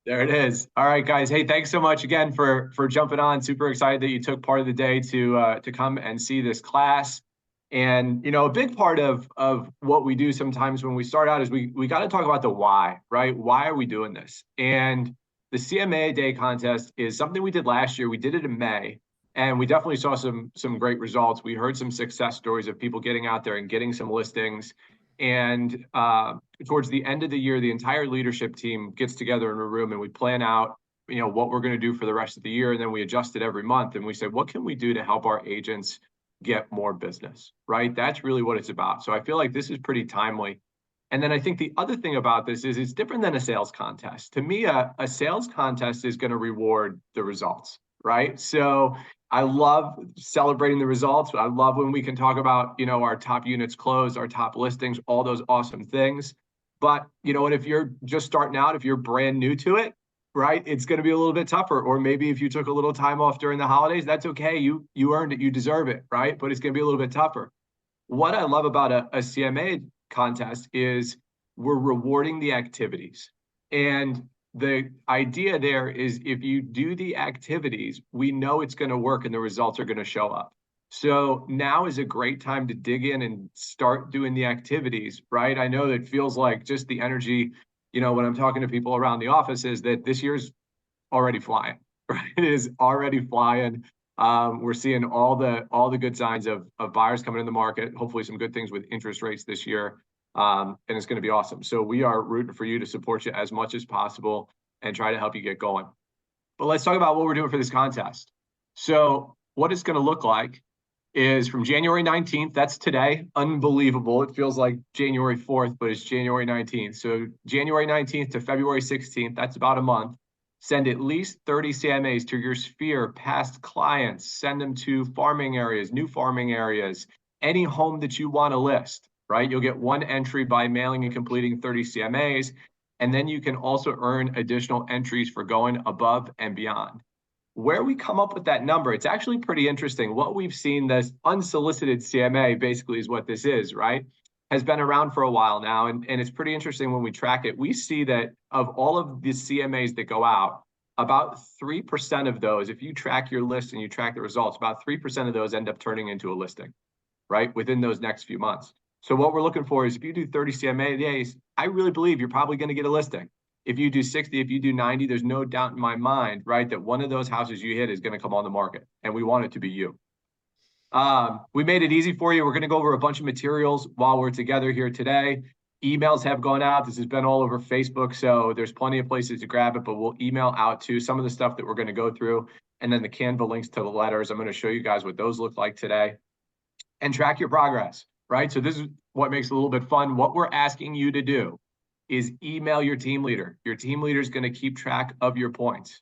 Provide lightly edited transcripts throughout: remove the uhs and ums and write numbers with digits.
There it is. All right, guys. Hey, thanks so much again for jumping on. Super excited that you took part of the day to come and see this class. And a big part of what we do sometimes when we start out is we got to talk about the why, right? Why are we doing this? And the CMA Day contest is something we did last year. We did it in May, and we definitely saw some great results. We heard some success stories of people getting out there and getting some listings. And towards the end of the year, the entire leadership team gets together in a room and we plan out, what we're going to do for the rest of the year. And then we adjust it every month. And we say, what can we do to help our agents get more business, right? That's really what it's about. So I feel like this is pretty timely. And then I think the other thing about this is it's different than a sales contest. To me, a sales contest is going to reward the results, right? So I love celebrating the results. I love when we can talk about, our top units closed, our top listings, all those awesome things. But you know what, if you're just starting out, if you're brand new to it, right, it's going to be a little bit tougher. Or maybe if you took a little time off during the holidays, that's okay. You earned it, you deserve it, right? But it's going to be a little bit tougher. What I love about a CMA contest is we're rewarding the activities. And the idea there is if you do the activities, we know it's going to work and the results are going to show up. So now is a great time to dig in and start doing the activities, right? I know that it feels like just the energy, when I'm talking to people around the office is that this year's already flying, right? It is already flying. We're seeing all the good signs of buyers coming in the market, hopefully some good things with interest rates this year. And it's going to be awesome. So we are rooting for you to support you as much as possible and try to help you get going. But let's talk about what we're doing for this contest. So what it's going to look like is from January 19th, that's today, unbelievable. It feels like January 4th, but it's January 19th. So January 19th to February 16th, that's about a month. Send at least 30 CMAs to your sphere, past clients, send them to farming areas, new farming areas, any home that you want to list, right? You'll get one entry by mailing and completing 30 CMAs. And then you can also earn additional entries for going above and beyond. Where we come up with that number, it's actually pretty interesting. What we've seen, this unsolicited CMA basically is what this is, right? Has been around for a while now. And it's pretty interesting when we track it. We see that of all of the CMAs that go out, about 3% of those, if you track your list and you track the results, about 3% of those end up turning into a listing, right? Within those next few months. So what we're looking for is if you do 30 CMA days, I really believe you're probably going to get a listing. If you do 60, if you do 90, there's no doubt in my mind, right, that one of those houses you hit is going to come on the market, and we want it to be you. We made it easy for you. We're going to go over a bunch of materials while we're together here today. Emails have gone out. This has been all over Facebook, so there's plenty of places to grab it, but we'll email out to some of the stuff that we're going to go through, and then the Canva links to the letters. I'm going to show you guys what those look like today, and track your progress, right? So this is what makes it a little bit fun. What we're asking you to do is email your team leader. Your team leader is going to keep track of your points.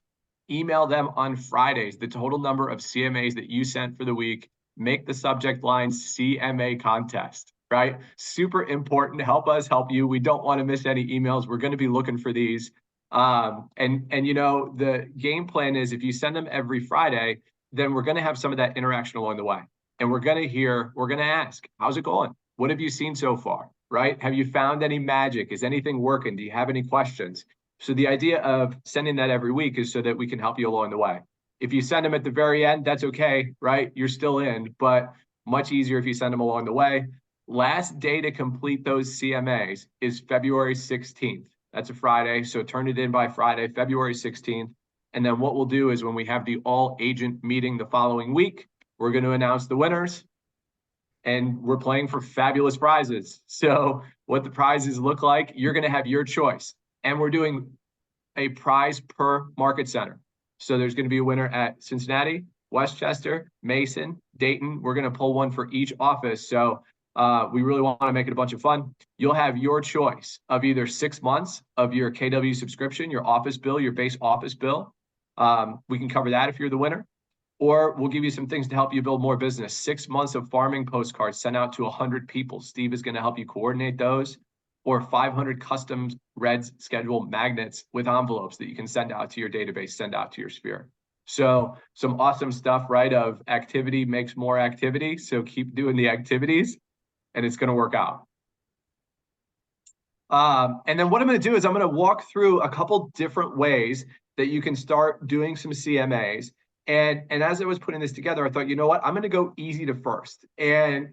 Email them on Fridays, the total number of CMAs that you sent for the week. Make the subject line CMA contest, right? Super important. Help us help you. We don't want to miss any emails. We're going to be looking for these. The game plan is if you send them every Friday, then we're going to have some of that interaction along the way. And we're going to ask, how's it going? What have you seen so far? Right? Have you found any magic? Is anything working? Do you have any questions? So the idea of sending that every week is so that we can help you along the way. If you send them at the very end, that's okay, right? You're still in, but much easier if you send them along the way. Last day to complete those CMAs is February 16th. That's a Friday, so turn it in by Friday, February 16th. And then what we'll do is when we have the all agent meeting the following week, we're going to announce the winners. And we're playing for fabulous prizes. So what the prizes look like, you're going to have your choice. And we're doing a prize per market center. So there's going to be a winner at Cincinnati, Westchester, Mason, Dayton. We're going to pull one for each office. So we really want to make it a bunch of fun. You'll have your choice of either 6 months of your KW subscription, your office bill, your base office bill. We can cover that if you're the winner. Or we'll give you some things to help you build more business. 6 months of farming postcards sent out to 100 people. Steve is going to help you coordinate those. Or 500 custom Reds schedule magnets with envelopes that you can send out to your database, send out to your sphere. So some awesome stuff, right? Of activity makes more activity. So keep doing the activities and it's going to work out. And then what I'm going to do is I'm going to walk through a couple different ways that you can start doing some CMAs. And as I was putting this together, I thought, you know what, I'm going to go easy to first, and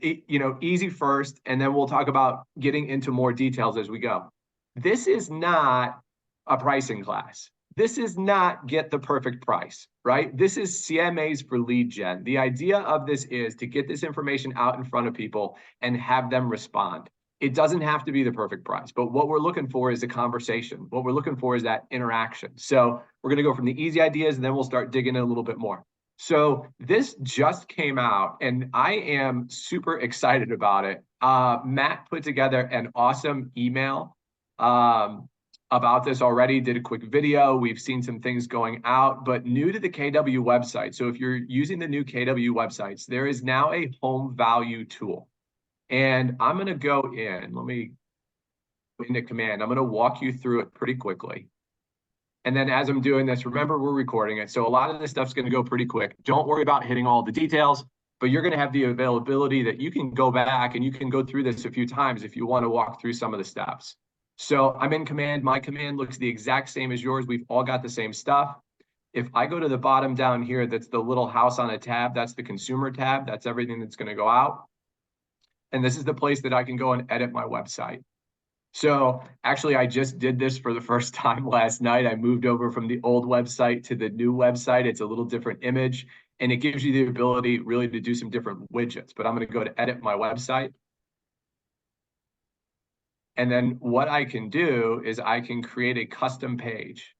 easy first, and then we'll talk about getting into more details as we go. This is not a pricing class. This is not get the perfect price, right? This is CMAs for lead gen. The idea of this is to get this information out in front of people and have them respond. It doesn't have to be the perfect price, but what we're looking for is a conversation. What we're looking for is that interaction. So we're going to go from the easy ideas, and then we'll start digging in a little bit more. So this just came out, and I am super excited about it. Matt put together an awesome email about this already, did a quick video. We've seen some things going out, but new to the KW website. So if you're using the new KW websites, there is now a home value tool. And I'm going to go in, let me go into command. I'm going to walk you through it pretty quickly. And then as I'm doing this, remember, we're recording it. So a lot of this stuff's going to go pretty quick. Don't worry about hitting all the details, but you're going to have the availability that you can go back and you can go through this a few times if you want to walk through some of the steps. So I'm in command. My command looks the exact same as yours. We've all got the same stuff. If I go to the bottom down here, that's the little house on a tab. That's the consumer tab. That's everything that's going to go out. And this is the place that I can go and edit my website. So actually, I just did this for the first time last night. I moved over from the old website to the new website. It's a little different image, and it gives you the ability really to do some different widgets. But I'm going to go to edit my website. And then what I can do is I can create a custom page.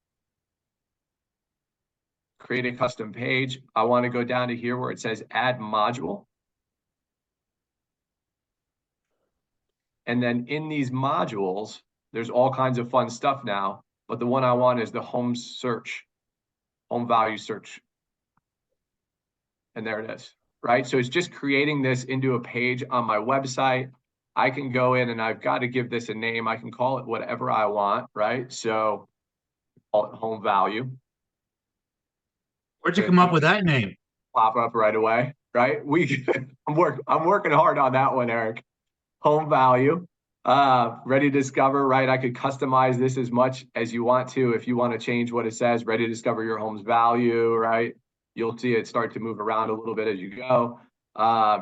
Create a custom page. I want to go down to here where it says add module. And then in these modules, there's all kinds of fun stuff now, but the one I want is the home search, home value search. And there it is, right? So it's just creating this into a page on my website. I can go in and I've got to give this a name. I can call it whatever I want, right? So call it home value. Where'd you come up with that name? Pop up right away, right? I'm working hard on that one, Eric. Home value, ready to discover, right? I could customize this as much as you want to. If you want to change what it says, ready to discover your home's value, right? You'll see it start to move around a little bit as you go.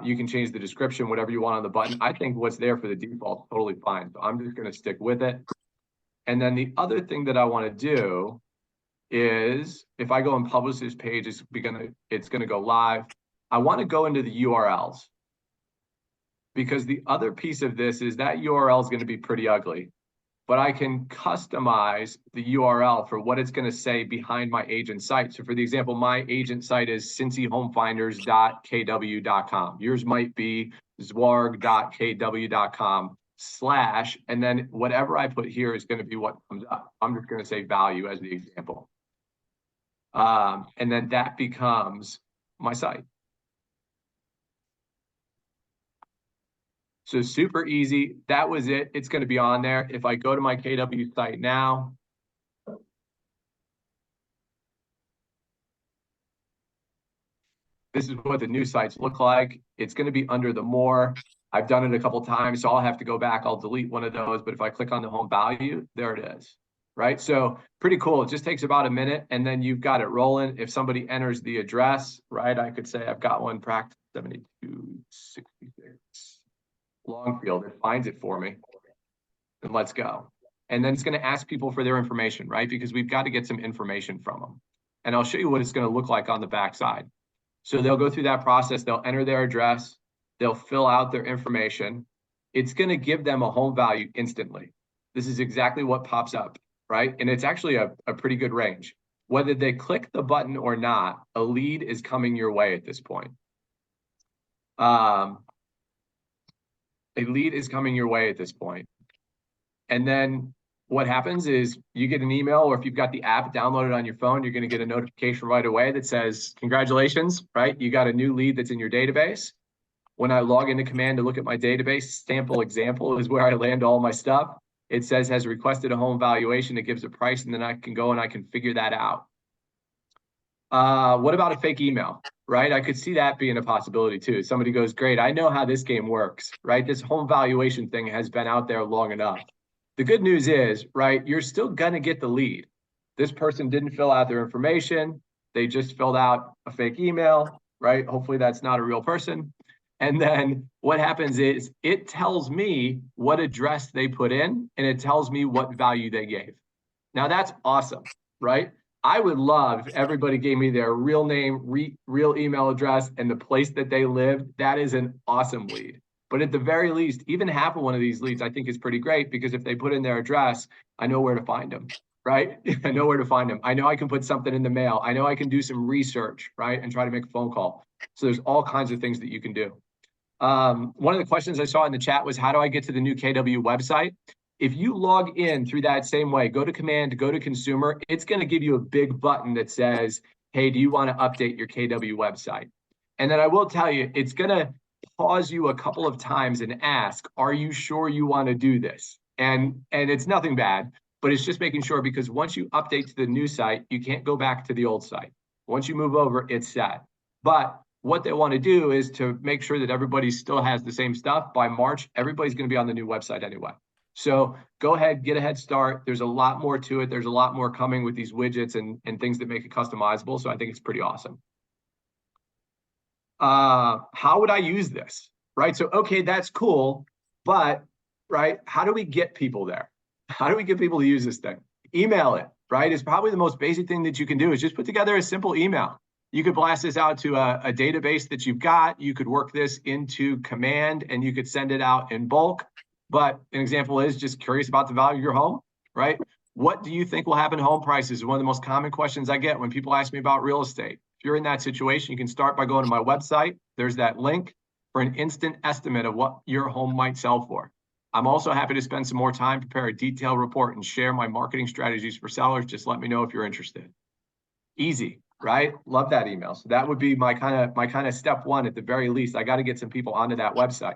You can change the description, whatever you want on the button. I think what's there for the default is totally fine. So I'm just going to stick with it. And then the other thing that I want to do is if I go and publish this page, it's going to go live. I want to go into the URLs. Because the other piece of this is that URL is going to be pretty ugly, but I can customize the URL for what it's going to say behind my agent site. So for the example, my agent site is cincyhomefinders.kw.com. Yours might be zwarg.kw.com / and then whatever I put here is going to be what comes up. I'm just going to say value as the example. And then that becomes my site. So super easy. That was it. It's going to be on there. If I go to my KW site now, this is what the new sites look like. It's going to be under the more. I've done it a couple times, so I'll have to go back. I'll delete one of those. But if I click on the home value, there it is. Right. So pretty cool. It just takes about a minute and then you've got it rolling. If somebody enters the address, right, I could say I've got one practice 7266. Longfield, it finds it for me, and let's go. And then it's going to ask people for their information, right? Because we've got to get some information from them. And I'll show you what it's going to look like on the backside. So they'll go through that process. They'll enter their address. They'll fill out their information. It's going to give them a home value instantly. This is exactly what pops up, right? And it's actually a pretty good range. Whether they click the button or not, a lead is coming your way at this point. A lead is coming your way at this point. And then what happens is you get an email, or if you've got the app downloaded on your phone, you're going to get a notification right away that says, congratulations, right? You got a new lead that's in your database. When I log into command to look at my database, sample example is where I land all my stuff. It says has requested a home valuation. It gives a price, and then I can go and I can figure that out. What about a fake email? Right? I could see that being a possibility too. Somebody goes, great, I know how this game works, right? This home valuation thing has been out there long enough. The good news is, right, you're still going to get the lead. This person didn't fill out their information. They just filled out a fake email, right? Hopefully that's not a real person. And then what happens is it tells me what address they put in, and it tells me what value they gave. Now that's awesome, right? I would love if everybody gave me their real name, real email address, and the place that they lived. That is an awesome lead. But at the very least, even half of one of these leads, I think is pretty great, because if they put in their address, I know where to find them, right? I know where to find them. I know I can put something in the mail. I know I can do some research, right? And try to make a phone call. So there's all kinds of things that you can do. One of the questions I saw in the chat was, how do I get to the new KW website? If you log in through that same way, go to command, go to consumer, it's going to give you a big button that says, hey, do you want to update your KW website? And then I will tell you, it's going to pause you a couple of times and ask, are you sure you want to do this? And it's nothing bad, but it's just making sure, because once you update to the new site, you can't go back to the old site. Once you move over, it's set. But what they want to do is to make sure that everybody still has the same stuff. By March, everybody's going to be on the new website anyway. So go ahead, get a head start. There's a lot more to it. There's a lot more coming with these widgets and things that make it customizable. So I think it's pretty awesome. How would I use this? Right. So, okay, that's cool. But, right, how do we get people there? How do we get people to use this thing? Email it, right? It's probably the most basic thing that you can do, is just put together a simple email. You could blast this out to a database that you've got. You could work this into command and you could send it out in bulk. But an example is just curious about the value of your home, right? What do you think will happen to home prices? One of the most common questions I get when people ask me about real estate. If you're in that situation, you can start by going to my website. There's that link for an instant estimate of what your home might sell for. I'm also happy to spend some more time, prepare a detailed report, and share my marketing strategies for sellers. Just let me know if you're interested. Easy, right? Love that email. So that would be my kind of step one at the very least. I got to get some people onto that website.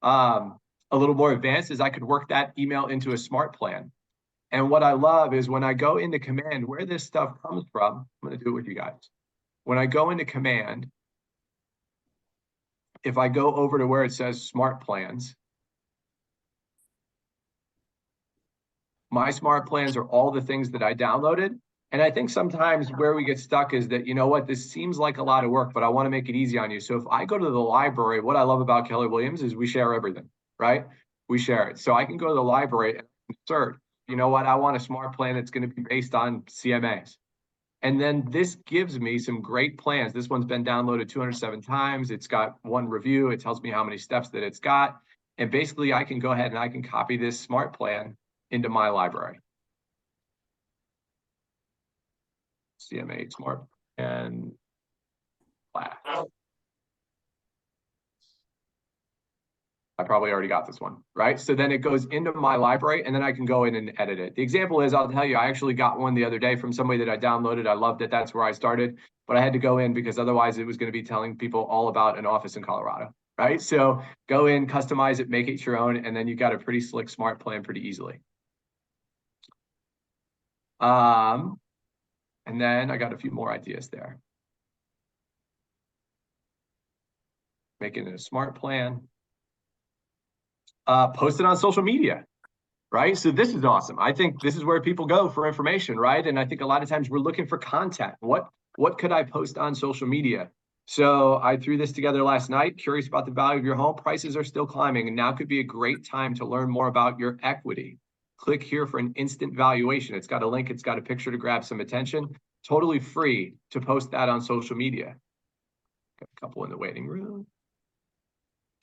A little more advanced is I could work that email into a smart plan. And what I love is when I go into command, where this stuff comes from, I'm going to do it with you guys. When I go into command, if I go over to where it says smart plans, my smart plans are all the things that I downloaded. And I think sometimes where we get stuck is that, you know what, this seems like a lot of work, but I want to make it easy on you. So if I go to the library, what I love about Keller Williams is we share everything, right? We share it. So I can go to the library and insert, you know what, I want a smart plan that's going to be based on CMAs. And then this gives me some great plans. This one's been downloaded 207 times. It's got one review. It tells me how many steps that it's got. And basically I can go ahead and I can copy this smart plan into my library. CMA smart and class. I probably already got this one, right? So then it goes into my library and then I can go in and edit it. The example is, I'll tell you, I actually got one the other day from somebody that I downloaded. I loved it. That's where I started, but I had to go in because otherwise it was going to be telling people all about an office in Colorado, right? So go in, customize it, make it your own, and then you got a pretty slick smart plan pretty easily. And then I got a few more ideas there. Making it a smart plan. Post it on social media, right? So this is awesome. I think this is where people go for information, right? And I think a lot of times we're looking for content. What could I post on social media? So I threw this together last night. Curious about the value of your home. Prices are still climbing, and now could be a great time to learn more about your equity. Click here for an instant valuation. It's got a link. It's got a picture to grab some attention. Totally free to post that on social media. Got a couple in the waiting room.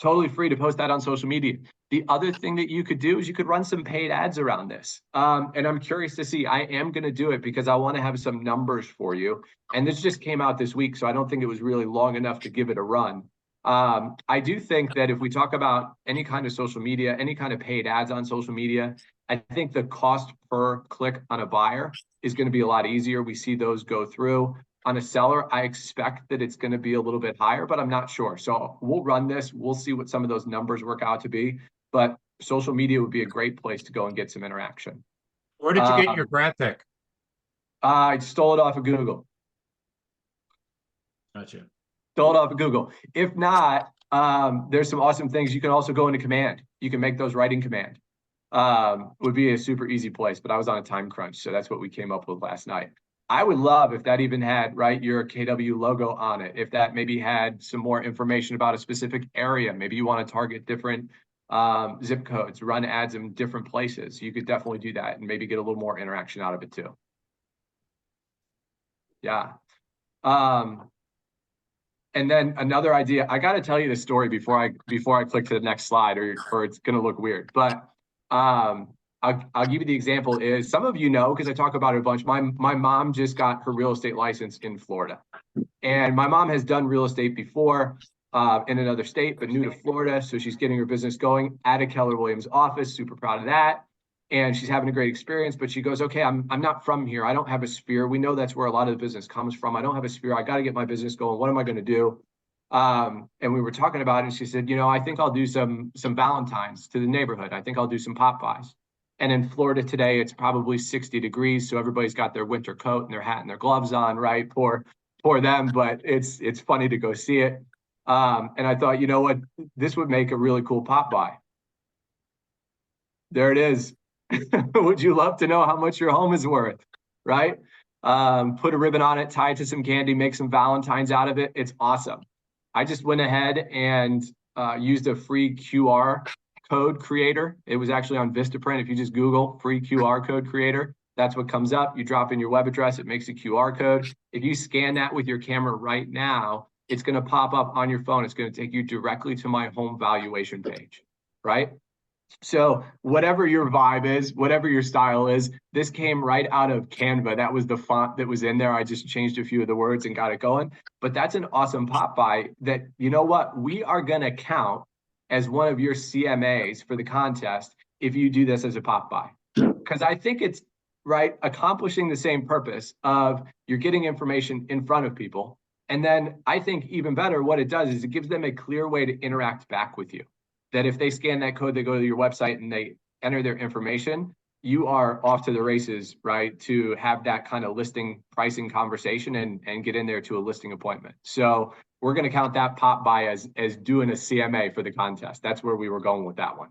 Totally free to post that on social media. The other thing that you could do is you could run some paid ads around this. And I'm curious to see, I am going to do it because I want to have some numbers for you. And this just came out this week, so I don't think it was really long enough to give it a run. I do think that if we talk about any kind of social media, any kind of paid ads on social media, I think the cost per click on a buyer is going to be a lot easier. We see those go through. On a seller, I expect that it's going to be a little bit higher, but I'm not sure. So we'll run this. We'll see what some of those numbers work out to be. But social media would be a great place to go and get some interaction. Where did you get your graphic? I stole it off of Google. Gotcha. Stole it off of Google. If not, there's some awesome things. You can also go into command. You can make those right in command. would be a super easy place, but I was on a time crunch. So that's what we came up with last night. I would love if that even had, right, your KW logo on it. If that maybe had some more information about a specific area, maybe you want to target different zip codes, run ads in different places. You could definitely do that and maybe get a little more interaction out of it too. Yeah. And then another idea, I got to tell you the story before I click to the next slide, or it's going to look weird. But I'll give you the example is some of you know, because I talk about it a bunch. My mom just got her real estate license in Florida, and my mom has done real estate before in another state, but new to Florida. So she's getting her business going at a Keller Williams office. Super proud of that. And she's having a great experience, but she goes, okay, I'm not from here. I don't have a sphere. We know that's where a lot of the business comes from. I don't have a sphere. I got to get my business going. What am I going to do? And we were talking about it, and she said, I think I'll do some Valentines to the neighborhood. I think I'll do some pop buys. And in Florida today, it's probably 60 degrees. So everybody's got their winter coat and their hat and their gloves on, right? For them, but it's funny to go see it. And I thought, you know what, this would make a really cool pop buy. There it is. Would you love to know how much your home is worth, right? Put a ribbon on it, tie it to some candy, make some Valentines out of it. It's awesome. I just went ahead and used a free QR code creator. It was actually on Vistaprint. If you just Google free QR code creator, that's what comes up. You drop in your web address, it makes a QR code. If you scan that with your camera right now, it's going to pop up on your phone. It's going to take you directly to my home valuation page, right? So whatever your vibe is, whatever your style is, this came right out of Canva. That was the font that was in there. I just changed a few of the words and got it going. But that's an awesome pop by that, you know what, we are going to count as one of your CMAs for the contest if you do this as a pop by. Because I think it's right accomplishing the same purpose of you're getting information in front of people. And then I think even better, what it does is it gives them a clear way to interact back with you. That if they scan that code, they go to your website and they enter their information, you are off to the races, right? To have that kind of listing pricing conversation and get in there to a listing appointment. So we're going to count that pop by as doing a CMA for the contest. That's where we were going with that one.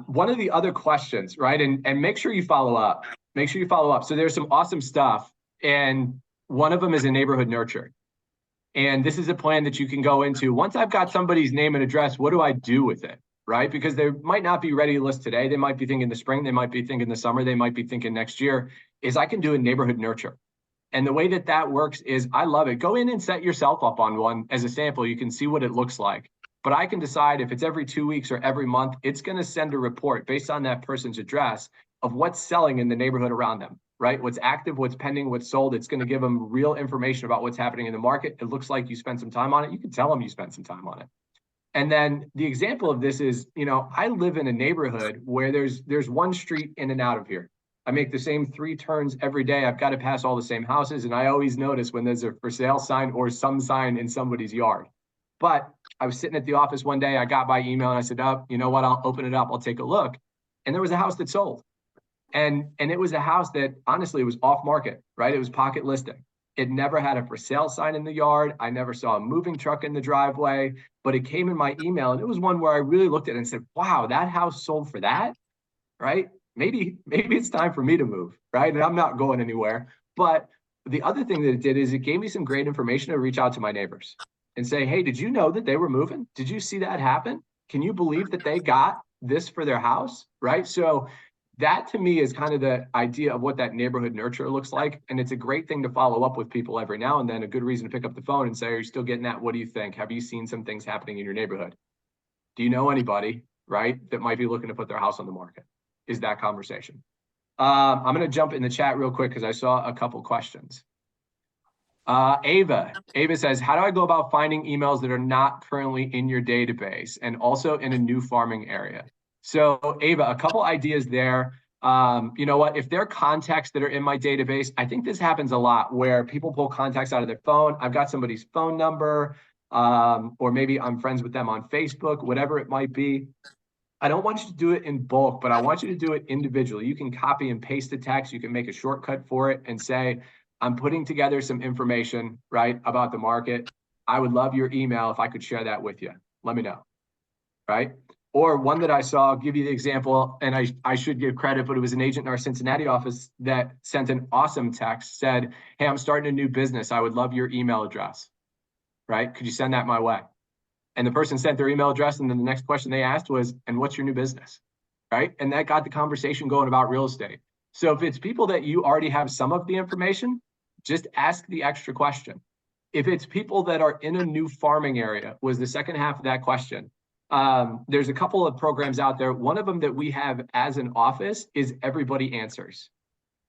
One of the other questions, right? And make sure you follow up. Make sure you follow up. So there's some awesome stuff. And one of them is a neighborhood nurture. And this is a plan that you can go into. Once I've got somebody's name and address, what do I do with it, right? Because they might not be ready to list today. They might be thinking the spring. They might be thinking the summer. They might be thinking next year. Is I can do a neighborhood nurture. And the way that works is I love it. Go in and set yourself up on one as a sample. You can see what it looks like. But I can decide if it's every 2 weeks or every month, it's going to send a report based on that person's address of what's selling in the neighborhood around them. Right? What's active, what's pending, what's sold. It's going to give them real information about what's happening in the market. It looks like you spent some time on it. You can tell them you spent some time on it. And then the example of this is, I live in a neighborhood where there's one street in and out of here. I make the same 3 turns every day. I've got to pass all the same houses. And I always notice when there's a for sale sign or some sign in somebody's yard. But I was sitting at the office one day. I got by email and I said, oh, you know what? I'll open it up. I'll take a look. And there was a house that sold. And it was a house that honestly was off market, right? It was pocket listing. It never had a for sale sign in the yard. I never saw a moving truck in the driveway, but it came in my email. And it was one where I really looked at it and said, wow, that house sold for that, right? Maybe it's time for me to move, right? And I'm not going anywhere. But the other thing that it did is it gave me some great information to reach out to my neighbors and say, hey, did you know that they were moving? Did you see that happen? Can you believe that they got this for their house, right? So that to me is kind of the idea of what that neighborhood nurture looks like. And it's a great thing to follow up with people every now and then, a good reason to pick up the phone and say, are you still getting that? What do you think? Have you seen some things happening in your neighborhood? Do you know anybody, right, that might be looking to put their house on the market? Is that conversation? I'm going to jump in the chat real quick because I saw a couple questions. Ava says, how do I go about finding emails that are not currently in your database and also in a new farming area? So Ava, a couple ideas there. You know what, if they're contacts that are in my database, I think this happens a lot where people pull contacts out of their phone. I've got somebody's phone number, or maybe I'm friends with them on Facebook, whatever it might be. I don't want you to do it in bulk, but I want you to do it individually. You can copy and paste the text. You can make a shortcut for it and say, I'm putting together some information, right, about the market. I would love your email if I could share that with you. Let me know. right? Or one that I saw, I'll give you the example, and I should give credit, but it was an agent in our Cincinnati office that sent an awesome text, said, hey, I'm starting a new business. I would love your email address, right? Could you send that my way? And the person sent their email address, and then the next question they asked was, and what's your new business, right? And that got the conversation going about real estate. So if it's people that you already have some of the information, just ask the extra question. If it's people that are in a new farming area, was the second half of that question. There's a couple of programs out there. One of them that we have as an office is Everybody Answers.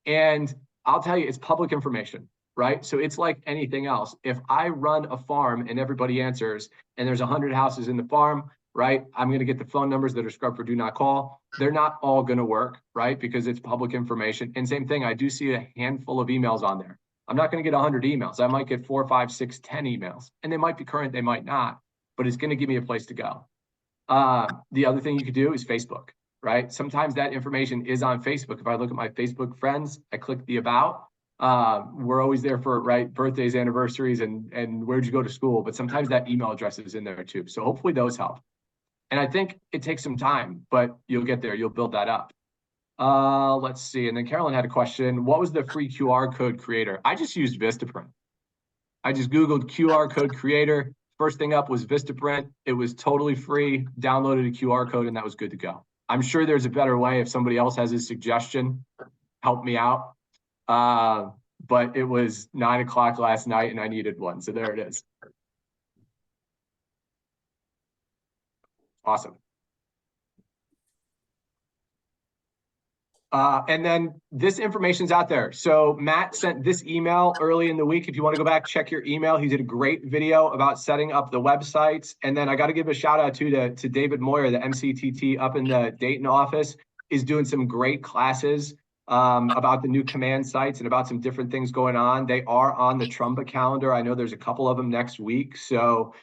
And I'll tell you, it's public information, right? So it's like anything else. If I run a farm and Everybody Answers, and there's 100 houses in the farm, right? I'm going to get the phone numbers that are scrubbed for do not call. They're not all going to work, right? Because it's public information. And same thing, I do see a handful of emails on there. I'm not going to get 100 emails. I might get 4, 5, 6, 10 emails, and they might be current, they might not, but it's going to give me a place to go. The other thing you could do is Facebook, right? Sometimes that information is on Facebook. If I look at my Facebook friends, I click the about. We're always there for, right, birthdays, anniversaries, and where'd you go to school? But sometimes that email address is in there too. So hopefully those help. And I think it takes some time, but you'll get there. You'll build that up. Let's see. And then Carolyn had a question. What was the free QR code creator? I just used Vistaprint. I just Googled QR code creator. First thing up was Vistaprint. It was totally free, downloaded a QR code, and that was good to go. I'm sure there's a better way. If somebody else has a suggestion, help me out. But it was 9 o'clock last night and I needed one. So there it is. Awesome. And then this information's out there. So Matt sent this email early in the week. If you want to go back, check your email. He did a great video about setting up the websites. And then I got to give a shout out to David Moyer, the MCTT up in the Dayton office, is doing some great classes about the new command sites and about some different things going on. They are on the Trumba calendar. I know there's a couple of them next week. So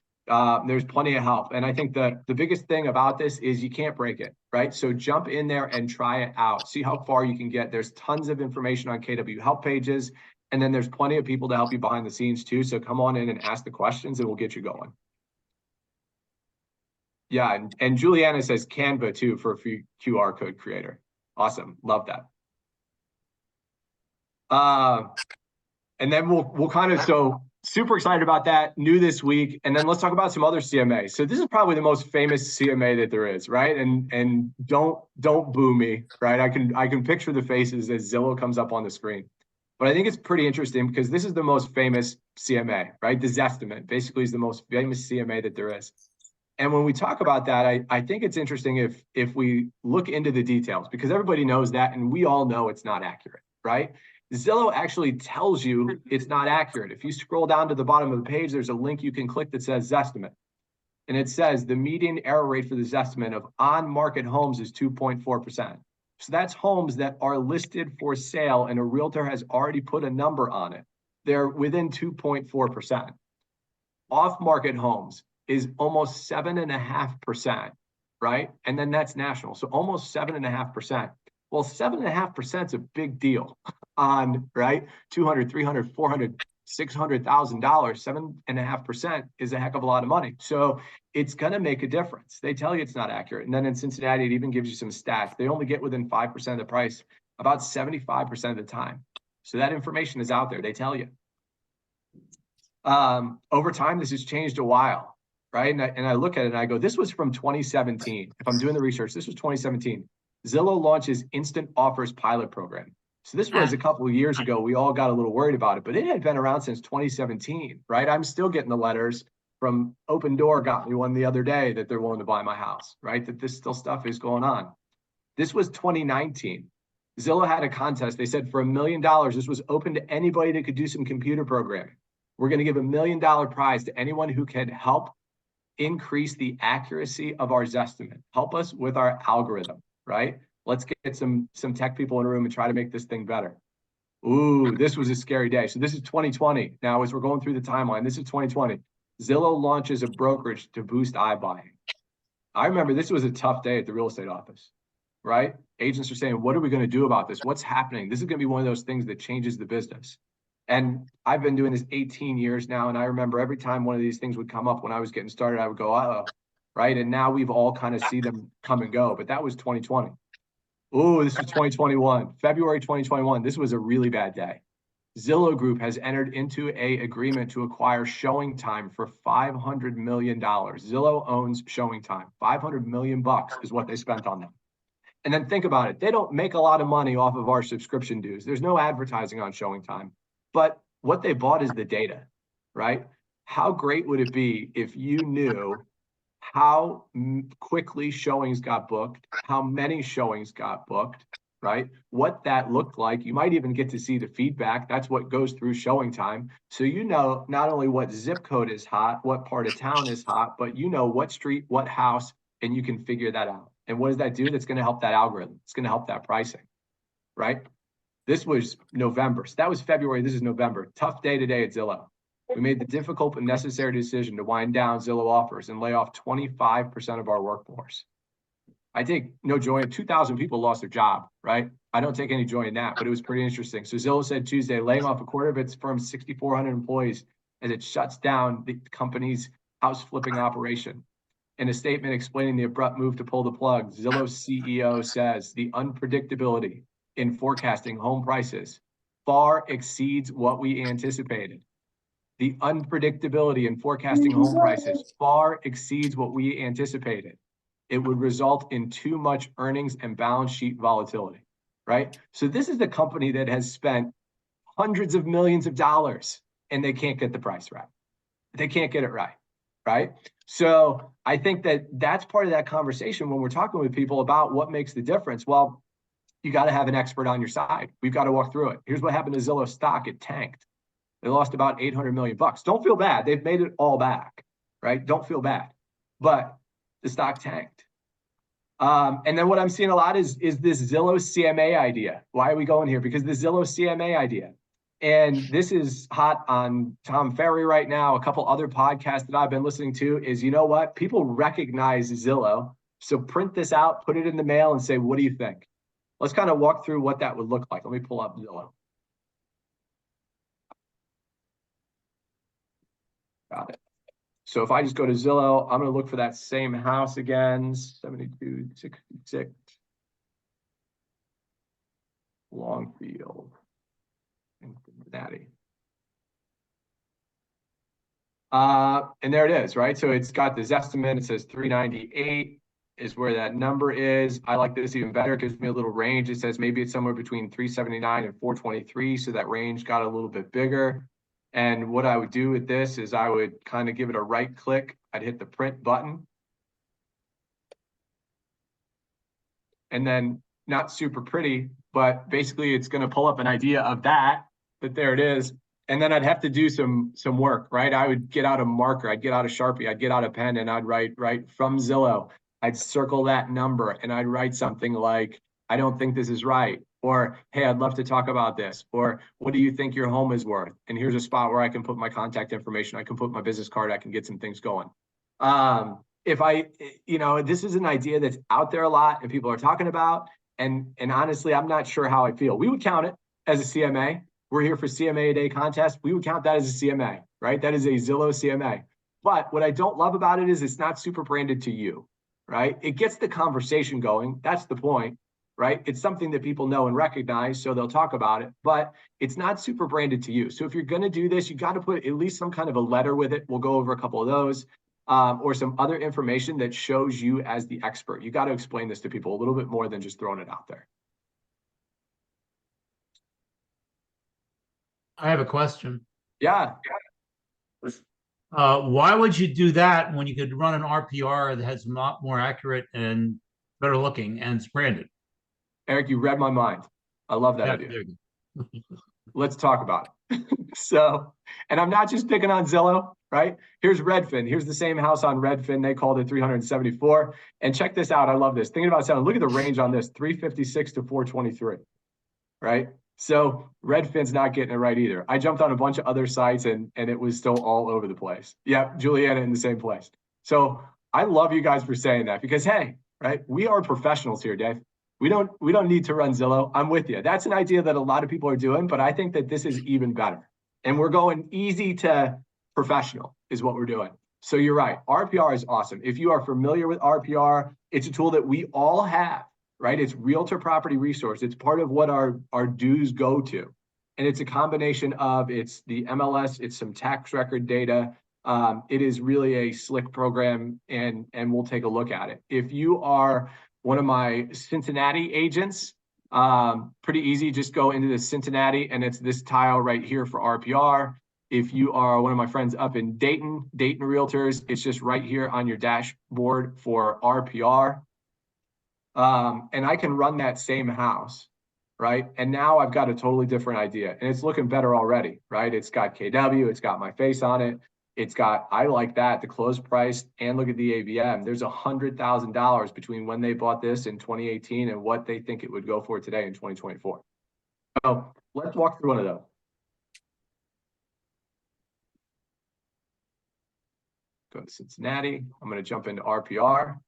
there's plenty of help. And I think the biggest thing about this is you can't break it, right? So jump in there and try it out. See how far you can get. There's tons of information on KW help pages. And then there's plenty of people to help you behind the scenes too. So come on in and ask the questions and we'll get you going. Yeah, and Juliana says Canva too for a free QR code creator. Awesome, love that. And then we'll kind of, so super excited about that, new this week. And then let's talk about some other CMAs. So this is probably the most famous CMA that there is, right? And don't boo me, right? I can picture the faces as Zillow comes up on the screen. But I think it's pretty interesting because this is the most famous CMA, right? The Zestimate basically is the most famous CMA that there is. And when we talk about that, I think it's interesting if we look into the details, because everybody knows that and we all know it's not accurate, right? Zillow actually tells you it's not accurate. If you scroll down to the bottom of the page, there's a link you can click that says Zestimate. And it says the median error rate for the Zestimate of on-market homes is 2.4%. So that's homes that are listed for sale and a realtor has already put a number on it. They're within 2.4%. Off-market homes is almost 7.5%, right? And then that's national. So almost 7.5%. Well, 7.5% is a big deal on, right? $200, $300, $400, $600,000, 7.5% is a heck of a lot of money. So it's going to make a difference. They tell you it's not accurate. And then in Cincinnati, it even gives you some stats. They only get within 5% of the price about 75% of the time. So that information is out there. They tell you. Over time, this has changed a while, right? And I look at it and I go, this was from 2017. If I'm doing the research, this was 2017. Zillow launches instant offers pilot program. So this was a couple of years ago. We all got a little worried about it, but it had been around since 2017, right? I'm still getting the letters from Open Door, got me one the other day that they're willing to buy my house, right? That this still stuff is going on. This was 2019. Zillow had a contest. They said for $1 million, this was open to anybody that could do some computer programming. We're going to give $1 million prize to anyone who can help increase the accuracy of our Zestimate. Help us with our algorithm, right? Let's get some tech people in a room and try to make this thing better. Ooh, this was a scary day. So this is 2020. Now, as we're going through the timeline, this is 2020. Zillow launches a brokerage to boost iBuying. I remember this was a tough day at the real estate office, right? Agents are saying, what are we going to do about this? What's happening? This is going to be one of those things that changes the business. And I've been doing this 18 years now. And I remember every time one of these things would come up when I was getting started, I would go, uh-oh, right? And now we've all kind of see them come and go, but that was 2020. Oh, this was 2021, February 2021. This was a really bad day. Zillow Group has entered into a agreement to acquire Showing Time for $500 million. Zillow owns Showing Time. 500 million bucks is what they spent on them. And then think about it. They don't make a lot of money off of our subscription dues. There's no advertising on Showing Time, but what they bought is the data, right? How great would it be if you knew how quickly showings got booked, how many showings got booked, right? What that looked like. You might even get to see the feedback. That's what goes through Showing Time. So you know not only what zip code is hot, what part of town is hot, but you know what street, what house, and you can figure that out. And what does that do? That's going to help that algorithm. It's going to help that pricing, right? This was November. So that was February. This is November. Tough day today at Zillow. We made the difficult but necessary decision to wind down Zillow Offers and lay off 25% of our workforce. I take no joy in 2,000 people lost their job, right? I don't take any joy in that, but it was pretty interesting. So Zillow said Tuesday, laying off a quarter of its firm's 6,400 employees as it shuts down the company's house flipping operation. In a statement explaining the abrupt move to pull the plug, Zillow's CEO says the unpredictability in forecasting home prices far exceeds what we anticipated. The unpredictability in forecasting home prices far exceeds what we anticipated. It would result in too much earnings and balance sheet volatility, right? So this is the company that has spent hundreds of millions of dollars and they can't get the price right. They can't get it right, right? So I think that that's part of that conversation when we're talking with people about what makes the difference. Well, you got to have an expert on your side. We've got to walk through it. Here's what happened to Zillow stock. It tanked. They lost about 800 million bucks. Don't feel bad. They've made it all back, right? Don't feel bad. But the stock tanked. And then what I'm seeing a lot is this Zillow CMA idea. Why are we going here? Because the Zillow CMA idea. And this is hot on Tom Ferry right now. A couple other podcasts that I've been listening to is, you know what? People recognize Zillow. So print this out, put it in the mail and say, what do you think? Let's kind of walk through what that would look like. Let me pull up Zillow. Got it. So if I just go to Zillow, I'm going to look for that same house again, 7266 Longfield in Cincinnati. And there it is, right? So it's got this estimate. It says 398 is where that number is. I like this even better. It gives me a little range. It says maybe it's somewhere between 379 and 423. So that range got a little bit bigger. And what I would do with this is I would kind of give it a right click. I'd hit the print button. And then not super pretty, but basically it's going to pull up an idea of that there it is. And then I'd have to do some work, right? I would get out a marker, I'd get out a Sharpie, I'd get out a pen and I'd write from Zillow. I'd circle that number and I'd write something like, I don't think this is right. Or, hey, I'd love to talk about this. Or, what do you think your home is worth? And here's a spot where I can put my contact information. I can put my business card. I can get some things going. If I, this is an idea that's out there a lot and people are talking about. And honestly, I'm not sure how I feel. We would count it as a CMA. We're here for CMA a day contest. We would count that as a CMA, right? That is a Zillow CMA. But what I don't love about it is it's not super branded to you, right? It gets the conversation going. That's the point. Right? It's something that people know and recognize, so they'll talk about it, but it's not super branded to you. So if you're going to do this, you got to put at least some kind of a letter with it. We'll go over a couple of those, or some other information that shows you as the expert. You got to explain this to people a little bit more than just throwing it out there. I have a question. Yeah. Why would you do that when you could run an RPR that has more accurate and better looking and it's branded? Eric, you read my mind. I love that idea. Let's talk about it. So, and I'm not just picking on Zillow, right? Here's Redfin. Here's the same house on Redfin. They called it 374. And check this out. I love this. Thinking about selling, look at the range on this, 356 to 423, right? So Redfin's not getting it right either. I jumped on a bunch of other sites and it was still all over the place. Yep, Juliana in the same place. So I love you guys for saying that because, hey, right, we are professionals here, Dave. We don't need to run Zillow. I'm with you. That's an idea that a lot of people are doing, but I think that this is even better. And we're going easy to professional is what we're doing. So you're right. RPR is awesome. If you are familiar with RPR, it's a tool that we all have, right? It's Realtor Property Resource. It's part of what our dues go to. And it's a combination of it's the MLS, it's some tax record data. It is really a slick program, and we'll take a look at it. If you are one of my Cincinnati agents, pretty easy, just go into the Cincinnati and it's this tile right here for RPR. If you are one of my friends up in Dayton Realtors, it's just right here on your dashboard for RPR. And I can run that same house, right? And now I've got a totally different idea, and it's looking better already, right? It's got KW, it's got my face on it. It's got, I like that, the close price, and look at the AVM. There's $100,000 between when they bought this in 2018 and what they think it would go for today in 2024. So let's walk through one of those. Go to Cincinnati. I'm going to jump into RPR.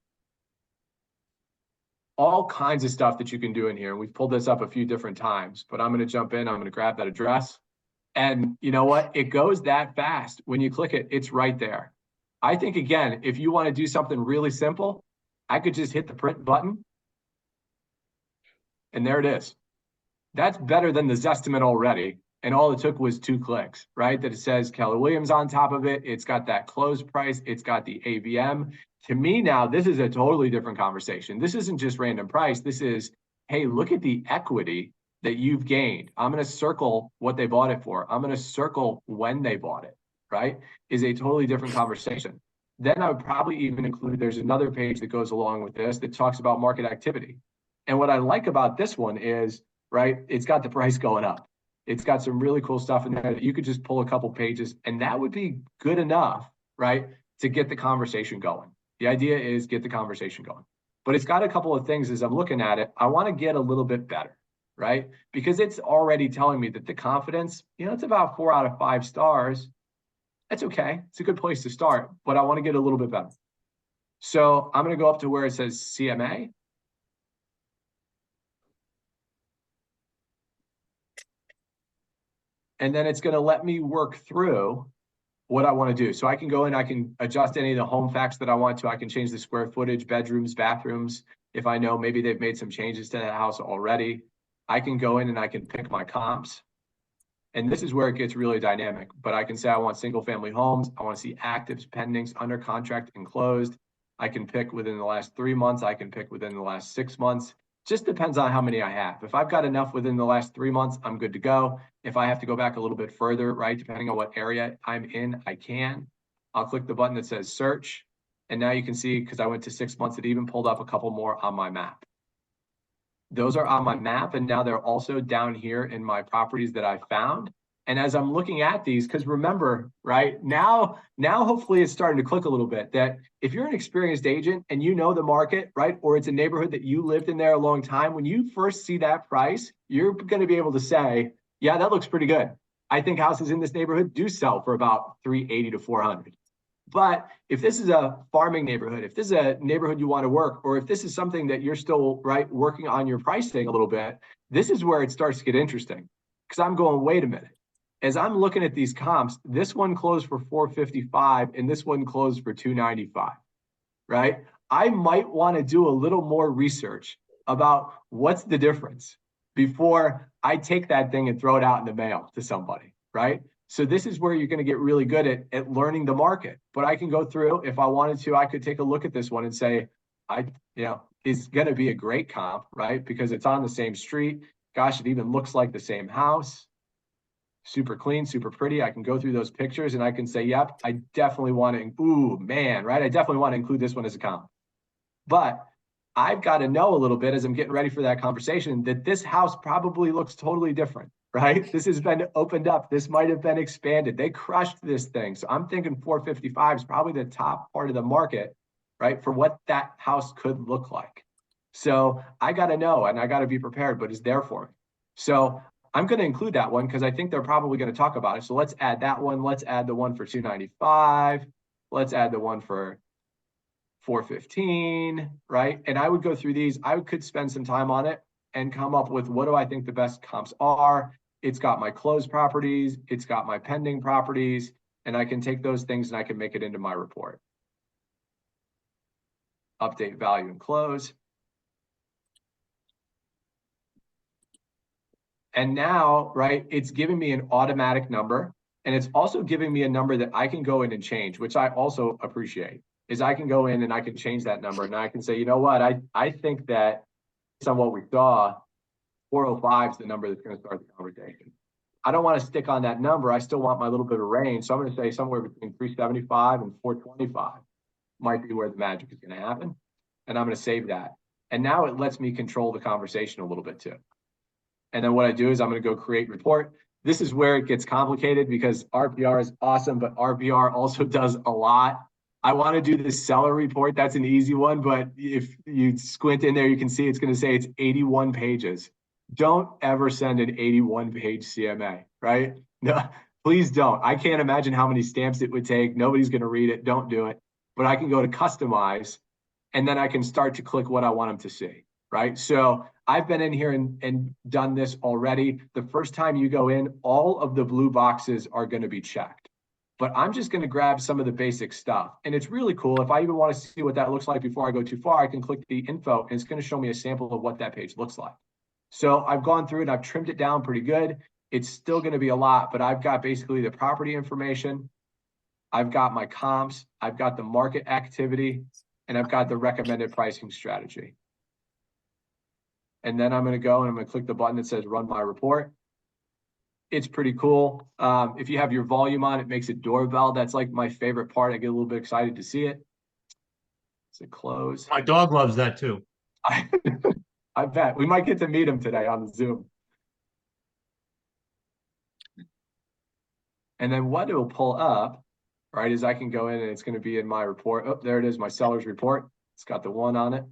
All kinds of stuff that you can do in here. And we've pulled this up a few different times, but I'm going to jump in. I'm going to grab that address. And you know what? It goes that fast. When you click it, it's right there. I think, again, if you want to do something really simple, I could just hit the print button. And there it is. That's better than the Zestimate already. And all it took was 2 clicks, right? That it says Keller Williams on top of it. It's got that close price. It's got the AVM. To me now, this is a totally different conversation. This isn't just random price. This is, hey, look at the equity that you've gained. I'm going to circle what they bought it for. I'm going to circle when they bought it, right? Is a totally different conversation. Then I would probably even include, there's another page that goes along with this that talks about market activity. And what I like about this one is, right, it's got the price going up. It's got some really cool stuff in there that you could just pull a couple pages, and that would be good enough, right, to get the conversation going. The idea is get the conversation going. But it's got a couple of things as I'm looking at it. I want to get a little bit better, right? Because it's already telling me that the confidence, it's about 4 out of 5 stars. That's okay. It's a good place to start, but I want to get a little bit better. So I'm going to go up to where it says CMA. And then it's going to let me work through what I want to do. So I can go in, I can adjust any of the home facts that I want to. I can change the square footage, bedrooms, bathrooms. If I know maybe they've made some changes to that house already, I can go in and I can pick my comps. And this is where it gets really dynamic. But I can say I want single family homes. I want to see actives, pendings, under contract, and closed. I can pick within the last 3 months. I can pick within the last 6 months. Just depends on how many I have. If I've got enough within the last 3 months, I'm good to go. If I have to go back a little bit further, right, depending on what area I'm in, I can. I'll click the button that says search. And now you can see, because I went to 6 months, it even pulled up a couple more on my map. Those are on my map, and now they're also down here in my properties that I found. And as I'm looking at these, because remember, right, now hopefully it's starting to click a little bit that if you're an experienced agent and you know the market, right, or it's a neighborhood that you lived in there a long time, when you first see that price, you're going to be able to say, yeah, that looks pretty good. I think houses in this neighborhood do sell for about $380 to $400. But if this is a farming neighborhood, if this is a neighborhood you want to work, or if this is something that you're still, right, working on your pricing a little bit, this is where it starts to get interesting. Because I'm going, wait a minute. As I'm looking at these comps, this one closed for $455 and this one closed for $295, right? I might want to do a little more research about what's the difference before I take that thing and throw it out in the mail to somebody, right? So this is where you're going to get really good at learning the market. But I can go through, if I wanted to, I could take a look at this one and say, it's going to be a great comp, right? Because it's on the same street. Gosh, it even looks like the same house. Super clean, super pretty. I can go through those pictures and I can say, yep, I definitely want to, ooh, man, right? I definitely want to include this one as a comp. But I've got to know a little bit as I'm getting ready for that conversation that this house probably looks totally different, right? This has been opened up. This might have been expanded. They crushed this thing. So I'm thinking 455 is probably the top part of the market, right? For what that house could look like. So I got to know and I got to be prepared, but it's there for me. So I'm going to include that one because I think they're probably going to talk about it. So let's add that one. Let's add the one for 295. Let's add the one for 415, right? And I would go through these. I could spend some time on it and come up with what do I think the best comps are. It's got my closed properties. It's got my pending properties. And I can take those things and I can make it into my report. Update value and close. And now, right, it's giving me an automatic number, and it's also giving me a number that I can go in and change, which I also appreciate, is I can go in and I can change that number, and I can say, you know what, I think that based on what we saw, 405 is the number that's going to start the conversation. I don't want to stick on that number. I still want my little bit of range. So I'm going to say somewhere between 375 and 425 might be where the magic is going to happen. And I'm going to save that. And now it lets me control the conversation a little bit too. And then what I do is I'm going to go create report. This is where it gets complicated because RPR is awesome, but RPR also does a lot. I want to do the seller report. That's an easy one, but if you squint in there, you can see it's going to say it's 81 pages. Don't ever send an 81-page CMA, right? No, please don't. I can't imagine how many stamps it would take. Nobody's going to read it. Don't do it. But I can go to customize, and then I can start to click what I want them to see, right? So I've been in here and done this already. The first time you go in, all of the blue boxes are going to be checked. But I'm just going to grab some of the basic stuff. And it's really cool. If I even want to see what that looks like before I go too far, I can click the info, and it's going to show me a sample of what that page looks like. So I've gone through and I've trimmed it down pretty good. It's still going to be a lot, but I've got basically the property information. I've got my comps. I've got the market activity, and I've got the recommended pricing strategy. And then I'm going to go and I'm going to click the button that says run my report. It's pretty cool. If you have your volume on, it makes it doorbell. That's like my favorite part. I get a little bit excited to see it. It's a close. My dog loves that too. I bet. We might get to meet him today on the Zoom. And then what it will pull up, right, is I can go in and it's going to be in my report. Oh, there it is, my seller's report. It's got the 1 on it.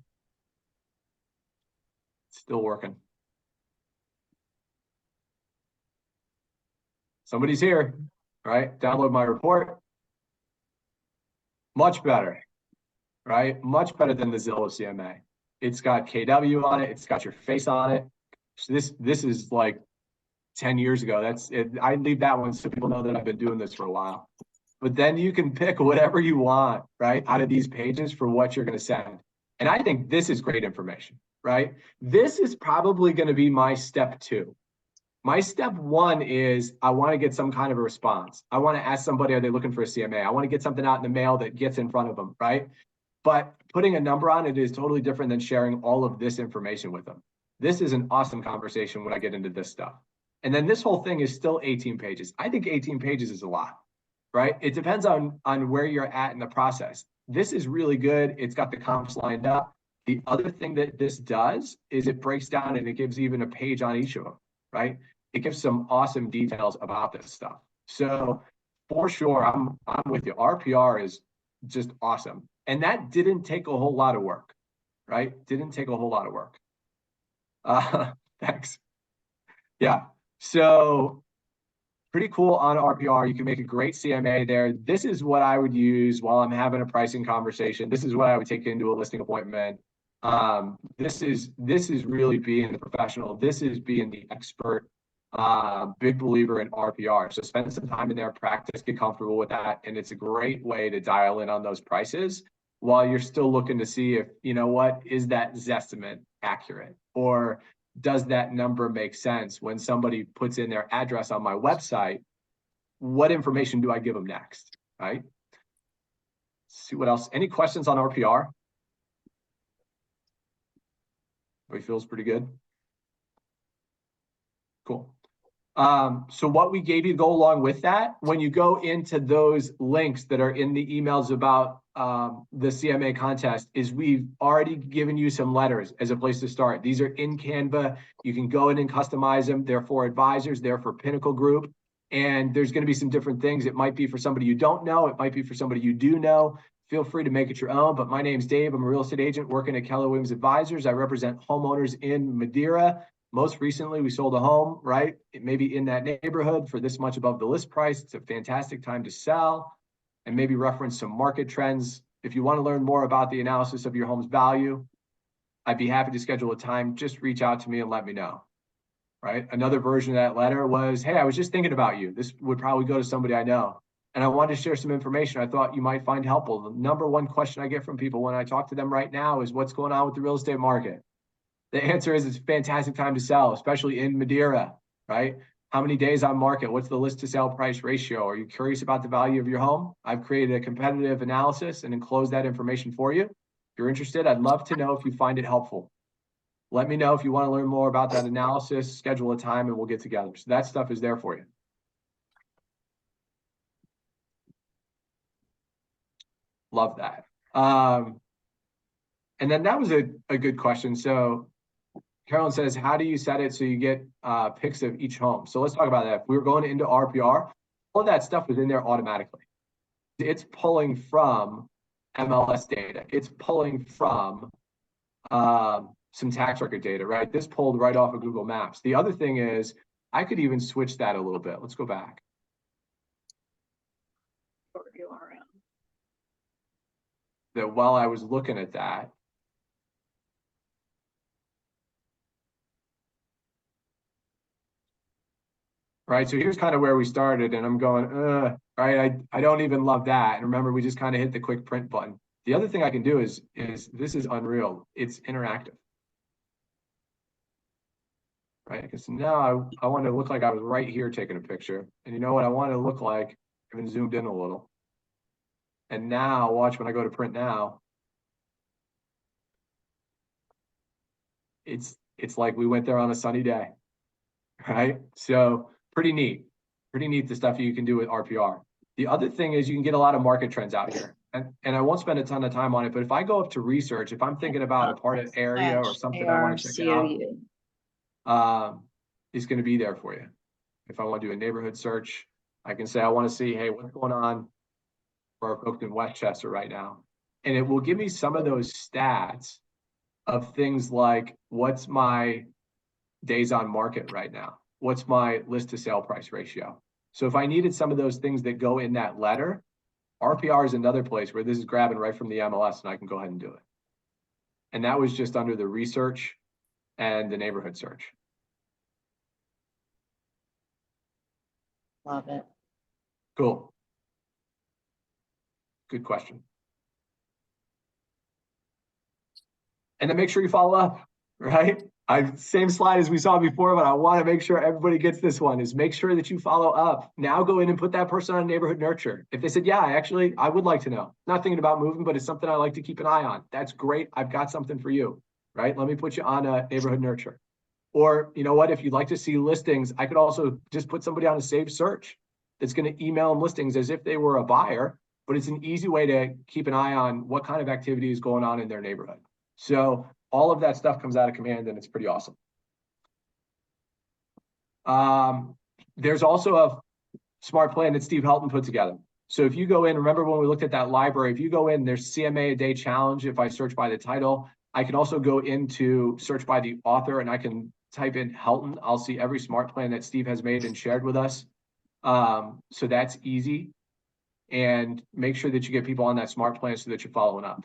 It's still working. Somebody's here, right? Download my report. Much better, right? Much better than the Zillow CMA. It's got KW on it. It's got your face on it. So this is like 10 years ago. That's it. I leave that one so people know that I've been doing this for a while. But then you can pick whatever you want, right, out of these pages for what you're going to send. And I think this is great information, right? This is probably going to be my step 2. My step 1 is I want to get some kind of a response. I want to ask somebody, are they looking for a CMA? I want to get something out in the mail that gets in front of them, right? But putting a number on it is totally different than sharing all of this information with them. This is an awesome conversation when I get into this stuff. And then this whole thing is still 18 pages. I think 18 pages is a lot, right? It depends on where you're at in the process. This is really good. It's got the comps lined up. The other thing that this does is it breaks down and it gives even a page on each of them, right? It gives some awesome details about this stuff. So for sure, I'm with you. RPR is just awesome. And that didn't take a whole lot of work, right? Didn't take a whole lot of work. Thanks. Yeah. So pretty cool on RPR. You can make a great CMA there. This is what I would use while I'm having a pricing conversation. This is what I would take into a listing appointment. This is really being the professional. This is being the expert. Big believer in RPR. So spend some time in there, practice, get comfortable with that. And it's a great way to dial in on those prices while you're still looking to see if, you know what, is that Zestimate accurate? Or does that number make sense when somebody puts in their address on my website? What information do I give them next, right? Let's see what else. Any questions on RPR? Everybody feels pretty good? Cool. So what we gave you to go along with that, when you go into those links that are in the emails about the CMA contest, is we've already given you some letters as a place to start. These are in Canva. You can go in and customize them. They're for advisors. They're for Pinnacle Group. And there's going to be some different things. It might be for somebody you don't know. It might be for somebody you do know. Feel free to make it your own. But my name's Dave. I'm a real estate agent working at Keller Williams Advisors. I represent homeowners in Madeira. Most recently, we sold a home, right? It may be in that neighborhood for this much above the list price. It's a fantastic time to sell and maybe reference some market trends. If you want to learn more about the analysis of your home's value, I'd be happy to schedule a time. Just reach out to me and let me know, right? Another version of that letter was, hey, I was just thinking about you. This would probably go to somebody I know. and I wanted to share some information I thought you might find helpful. The number one question I get from people when I talk to them right now is what's going on with the real estate market? The answer is it's a fantastic time to sell, especially in Madeira, right? How many days on market? What's the list to sell price ratio? Are you curious about the value of your home? I've created a competitive analysis and enclosed that information for you. If you're interested, I'd love to know if you find it helpful. Let me know if you want to learn more about that analysis, schedule a time, and we'll get together. So that stuff is there for you. Love that. And then that was a good question. So Carolyn says, how do you set it so you get pics of each home? So let's talk about that. If we were going into RPR, all of that stuff was in there automatically. It's pulling from MLS data. It's pulling from some tax record data, right? This pulled right off of Google Maps. The other thing is I could even switch that a little bit. Let's go back. That while I was looking at that, right? So here's kind of where we started, and I'm going, right? I don't even love that. And remember, we just kind of hit the quick print button. The other thing I can do is this is unreal. It's interactive, right? Because now I want to look like I was right here taking a picture. And you know what I want to look like? I've been zoomed in a little. And now watch when I go to print now. It's like we went there on a sunny day, right? So pretty neat the stuff you can do with RPR. The other thing is you can get a lot of market trends out here. And I won't spend a ton of time on it, but if I go up to research, if I'm thinking about a part of area or something I want to check out, it's going to be there for you. If I want to do a neighborhood search, I can say, I want to see, hey, what's going on for our folks in Westchester right now? And it will give me some of those stats of things like, what's my days on market right now? What's my list to sale price ratio? So if I needed some of those things that go in that letter, RPR is another place where this is grabbing right from the MLS and I can go ahead and do it. And that was just under the research and the neighborhood search. Love it. Cool. Good question. And then make sure you follow up, right? Same slide as we saw before, but I want to make sure everybody gets this one, is make sure that you follow up. Now go in and put that person on neighborhood nurture. If they said, yeah, actually, I would like to know. Not thinking about moving, but it's something I like to keep an eye on. That's great. I've got something for you, right? Let me put you on a neighborhood nurture. Or you know what, if you'd like to see listings, I could also just put somebody on a saved search that's going to email them listings as if they were a buyer, but it's an easy way to keep an eye on what kind of activity is going on in their neighborhood. So all of that stuff comes out of command and it's pretty awesome. There's also a smart plan that Steve Helton put together. So if you go in, remember when we looked at that library, if you go in, there's CMA a day challenge. If I search by the title, I can also go into search by the author and I can type in Helton. I'll see every smart plan that Steve has made and shared with us. So that's easy. And make sure that you get people on that smart plan so that you're following up.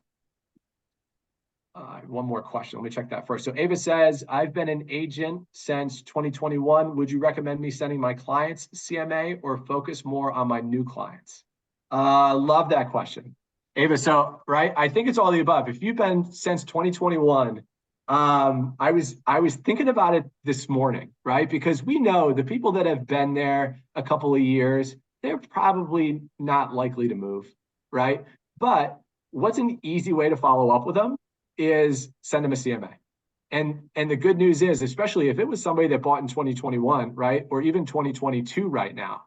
One more question. Let me check that first. So Ava says, I've been an agent since 2021. Would you recommend me sending my clients CMA or focus more on my new clients? Love that question. Ava, so, right, I think it's all the above. If you've been since 2021, I was thinking about it this morning, right? Because we know the people that have been there a couple of years, they're probably not likely to move, right? But what's an easy way to follow up with them is send them a CMA. And the good news is, especially if it was somebody that bought in 2021, right? Or even 2022 right now.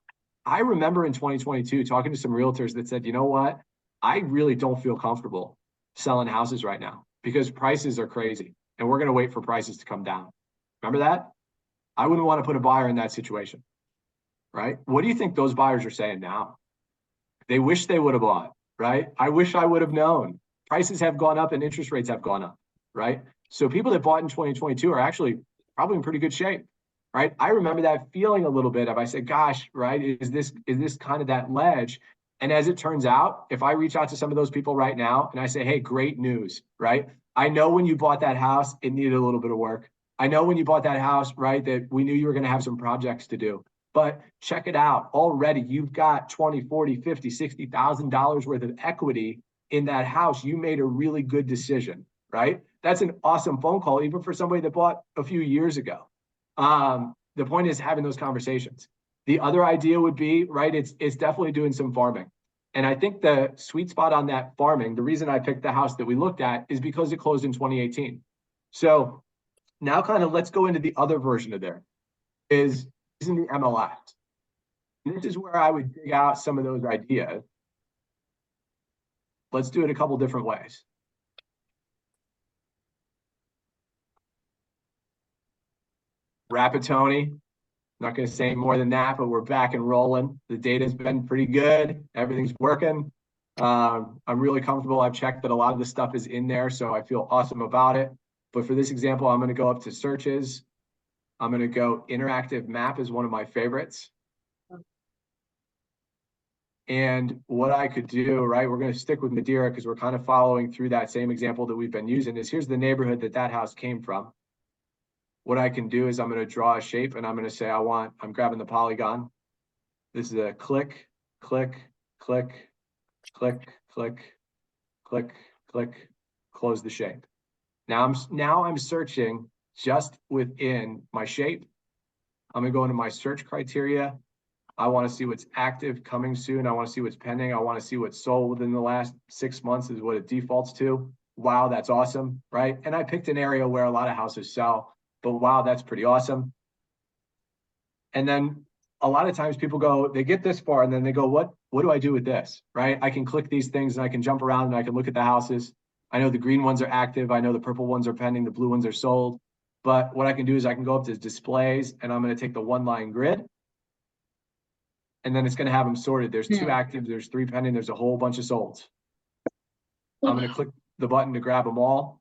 I remember in 2022 talking to some realtors that said, you know what? I really don't feel comfortable selling houses right now because prices are crazy and we're going to wait for prices to come down. Remember that? I wouldn't want to put a buyer in that situation, right? What do you think those buyers are saying now? They wish they would have bought, right? I wish I would have known. Prices have gone up and interest rates have gone up, right? So people that bought in 2022 are actually probably in pretty good shape, right? I remember that feeling a little bit of, I said, gosh, right, is this kind of that ledge? And as it turns out, if I reach out to some of those people right now and I say, hey, great news, right? I know when you bought that house, it needed a little bit of work. I know when you bought that house, right, that we knew you were going to have some projects to do. but check it out. Already you've got 20, 40, 50, $60,000 worth of equity in that house. You made a really good decision, right? That's an awesome phone call, even for somebody that bought a few years ago. The point is having those conversations. The other idea would be, right, it's definitely doing some farming. And I think the sweet spot on that farming, the reason I picked the house that we looked at is because it closed in 2018. So now kind of let's go into the other version of there, is using the MLS. And this is where I would dig out some of those ideas. Let's do it a couple different ways. Rapatoni, not going to say more than that, but we're back and rolling. The data's been pretty good. Everything's working. I'm really comfortable. I've checked that a lot of the stuff is in there, so I feel awesome about it. But for this example, I'm going to go up to searches. I'm going to go interactive map is one of my favorites. And what I could do, right, we're going to stick with Madeira because we're kind of following through that same example that we've been using is here's the neighborhood that house came from. What I can do is I'm going to draw a shape and I'm going to say I'm grabbing the polygon. This is a click, click, click, click, click, click, click, close the shape. Now I'm searching just within my shape. I'm going to go into my search criteria. I want to see what's active coming soon. I want to see what's pending. I want to see what's sold within the last 6 months is what it defaults to. Wow, that's awesome, right? And I picked an area where a lot of houses sell, but wow, that's pretty awesome. And then a lot of times people go, they get this far and then they go, what do I do with this, right? I can click these things and I can jump around and I can look at the houses. I know the green ones are active. I know the purple ones are pending. The blue ones are sold. But what I can do is I can go up to displays and I'm going to take the one line grid. And then it's going to have them sorted. There's 2 active, there's 3 pending, there's a whole bunch of solds. I'm going to click the button to grab them all,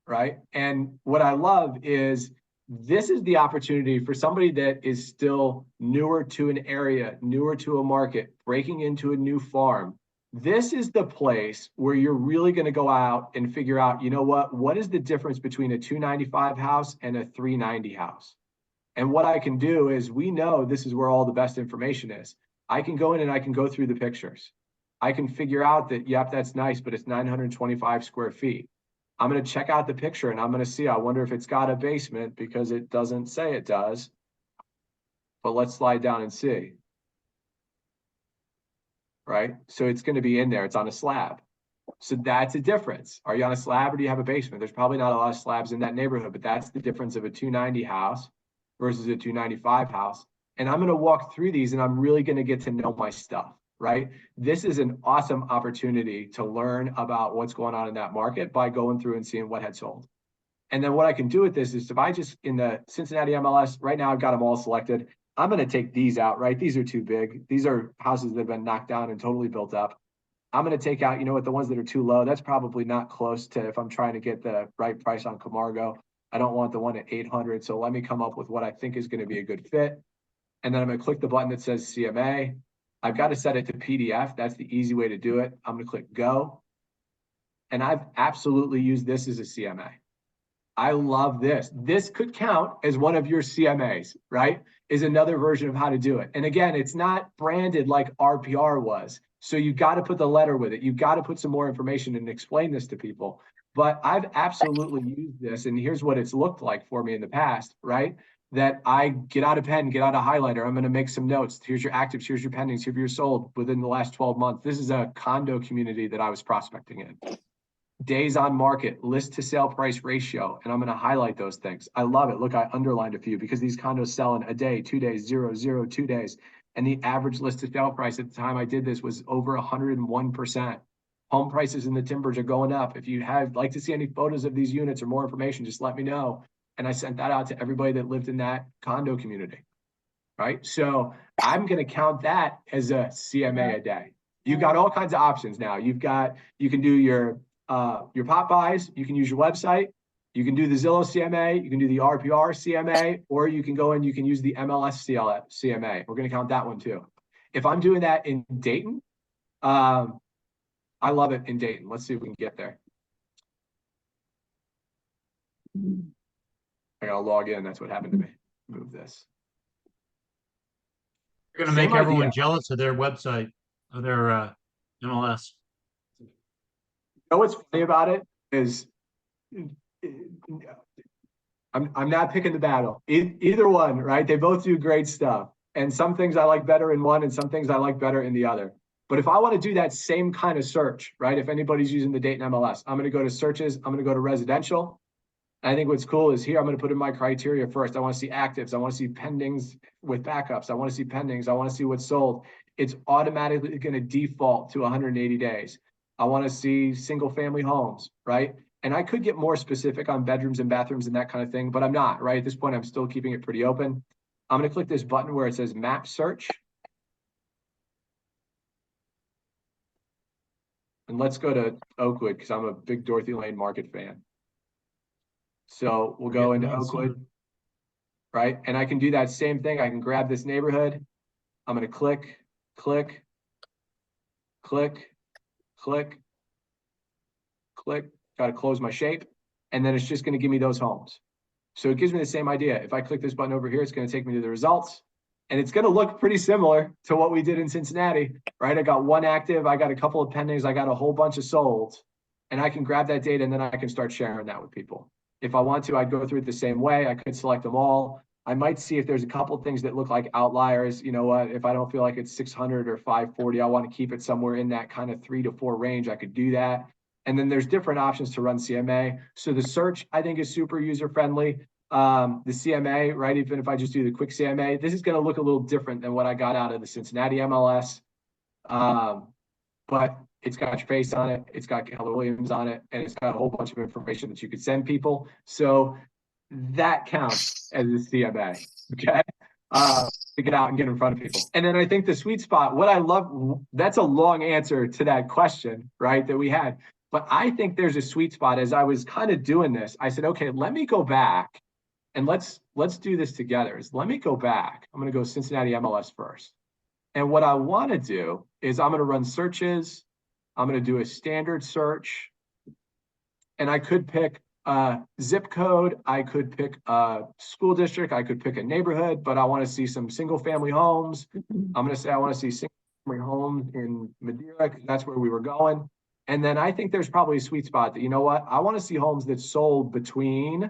right? And what I love is this is the opportunity for somebody that is still newer to an area, newer to a market, breaking into a new farm. This is the place where you're really going to go out and figure out, you know what is the difference between a 295 house and a 390 house? And what I can do is we know this is where all the best information is. I can go in and I can go through the pictures. I can figure out that, yep, that's nice, but it's 925 square feet. I'm going to check out the picture and I'm going to see, I wonder if it's got a basement because it doesn't say it does. But let's slide down and see. Right? So it's going to be in there. It's on a slab. So that's a difference. Are you on a slab or do you have a basement? There's probably not a lot of slabs in that neighborhood, but that's the difference of a 290 house versus a 295 house. And I'm going to walk through these and I'm really going to get to know my stuff, right? This is an awesome opportunity to learn about what's going on in that market by going through and seeing what had sold. And then what I can do with this is if I just, in the Cincinnati MLS, right now I've got them all selected. I'm going to take these out, right? These are too big. These are houses that have been knocked down and totally built up. I'm going to take out, you know what, the ones that are too low, that's probably not close to if I'm trying to get the right price on Camargo. I don't want the one at 800. So let me come up with what I think is going to be a good fit. And then I'm going to click the button that says CMA. I've got to set it to PDF. That's the easy way to do it. I'm going to click go. And I've absolutely used this as a CMA. I love this. This could count as one of your CMAs, right? Is another version of how to do it. And again, it's not branded like RPR was. So you got to put the letter with it. You got to put some more information and explain this to people. But I've absolutely used this. And here's what it's looked like for me in the past, right? That I get out a pen, get out a highlighter. I'm going to make some notes. Here's your actives, here's your pendings, here's your sold within the last 12 months. This is a condo community that I was prospecting in. Days on market, list to sale price ratio, and I'm going to highlight those things. I love it. Look, I underlined a few because these condos sell in a day, 2 days, 0, 0, 2 days. And the average list to sale price at the time I did this was over 101%. Home prices in the timbers are going up. If you like to see any photos of these units or more information, just let me know. And I sent that out to everybody that lived in that condo community, right? So I'm going to count that as a CMA a day. You've got all kinds of options now. You can do your pop buys, you can use your website, you can do the Zillow CMA, you can do the RPR CMA, or you can go and you can use the MLS CMA. We're going to count that one too. If I'm doing that in Dayton, I love it in Dayton. Let's see if we can get there. I gotta log in. That's what happened to me. Move this. You're going to Same make everyone idea. jealous of their website, of their MLS. You know what's funny about it is I'm not picking the battle. Either one, right? They both do great stuff. And some things I like better in one and some things I like better in the other. But if I want to do that same kind of search, right? If anybody's using the Dayton MLS, I'm going to go to searches, I'm going to go to residential. I think what's cool is here I'm going to put in my criteria first. I want to see actives. I want to see pendings with backups. I want to see pendings. I want to see what's sold. It's automatically going to default to 180 days. I want to see single family homes, right? And I could get more specific on bedrooms and bathrooms and that kind of thing, but I'm not, right? At this point, I'm still keeping it pretty open. I'm going to click this button where it says map search. And let's go to Oakwood because I'm a big Dorothy Lane Market fan. So we'll go into Oakwood, right? And I can do that same thing. I can grab this neighborhood. I'm going to click, click, click, click, click. Got to close my shape. And then it's just going to give me those homes. So it gives me the same idea. If I click this button over here, it's going to take me to the results. And it's going to look pretty similar to what we did in Cincinnati, right? I got one active, I got a couple of pendings, I got a whole bunch of solds. And I can grab that data and then I can start sharing that with people. If I want to, I'd go through it the same way. I could select them all. I might see if there's a couple of things that look like outliers. You know what? If I don't feel like it's 600 or 540, I want to keep it somewhere in that kind of 3 to 4 range. I could do that. And then there's different options to run CMA. So the search, I think, is super user-friendly. The CMA, right? Even if I just do the quick CMA, this is going to look a little different than what I got out of the Cincinnati MLS. But it's got your face on it. It's got Keller Williams on it. And it's got a whole bunch of information that you could send people. So that counts as a CMA, okay? To get out and get in front of people. And then I think the sweet spot, what I love, that's a long answer to that question, right, that we had. But I think there's a sweet spot. As I was kind of doing this, I said, okay, let me go back and let's do this together. Let me go back. I'm going to go Cincinnati MLS first. And what I want to do is I'm going to run searches. I'm going to do a standard search. And I could pick a zip code. I could pick a school district. I could pick a neighborhood, but I want to see some single family homes. I'm going to say I want to see single family homes in Madeira because that's where we were going. And then I think there's probably a sweet spot that, you know what? I want to see homes that sold between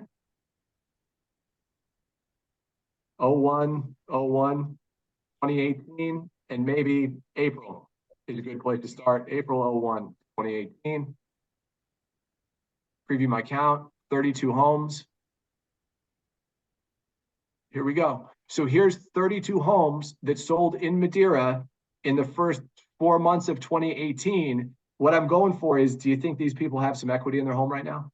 01, 2018, and maybe April is a good place to start. April 01, 2018. Preview my count, 32 homes. Here we go. So here's 32 homes that sold in Madeira in the first 4 months of 2018. What I'm going for is, do you think these people have some equity in their home right now?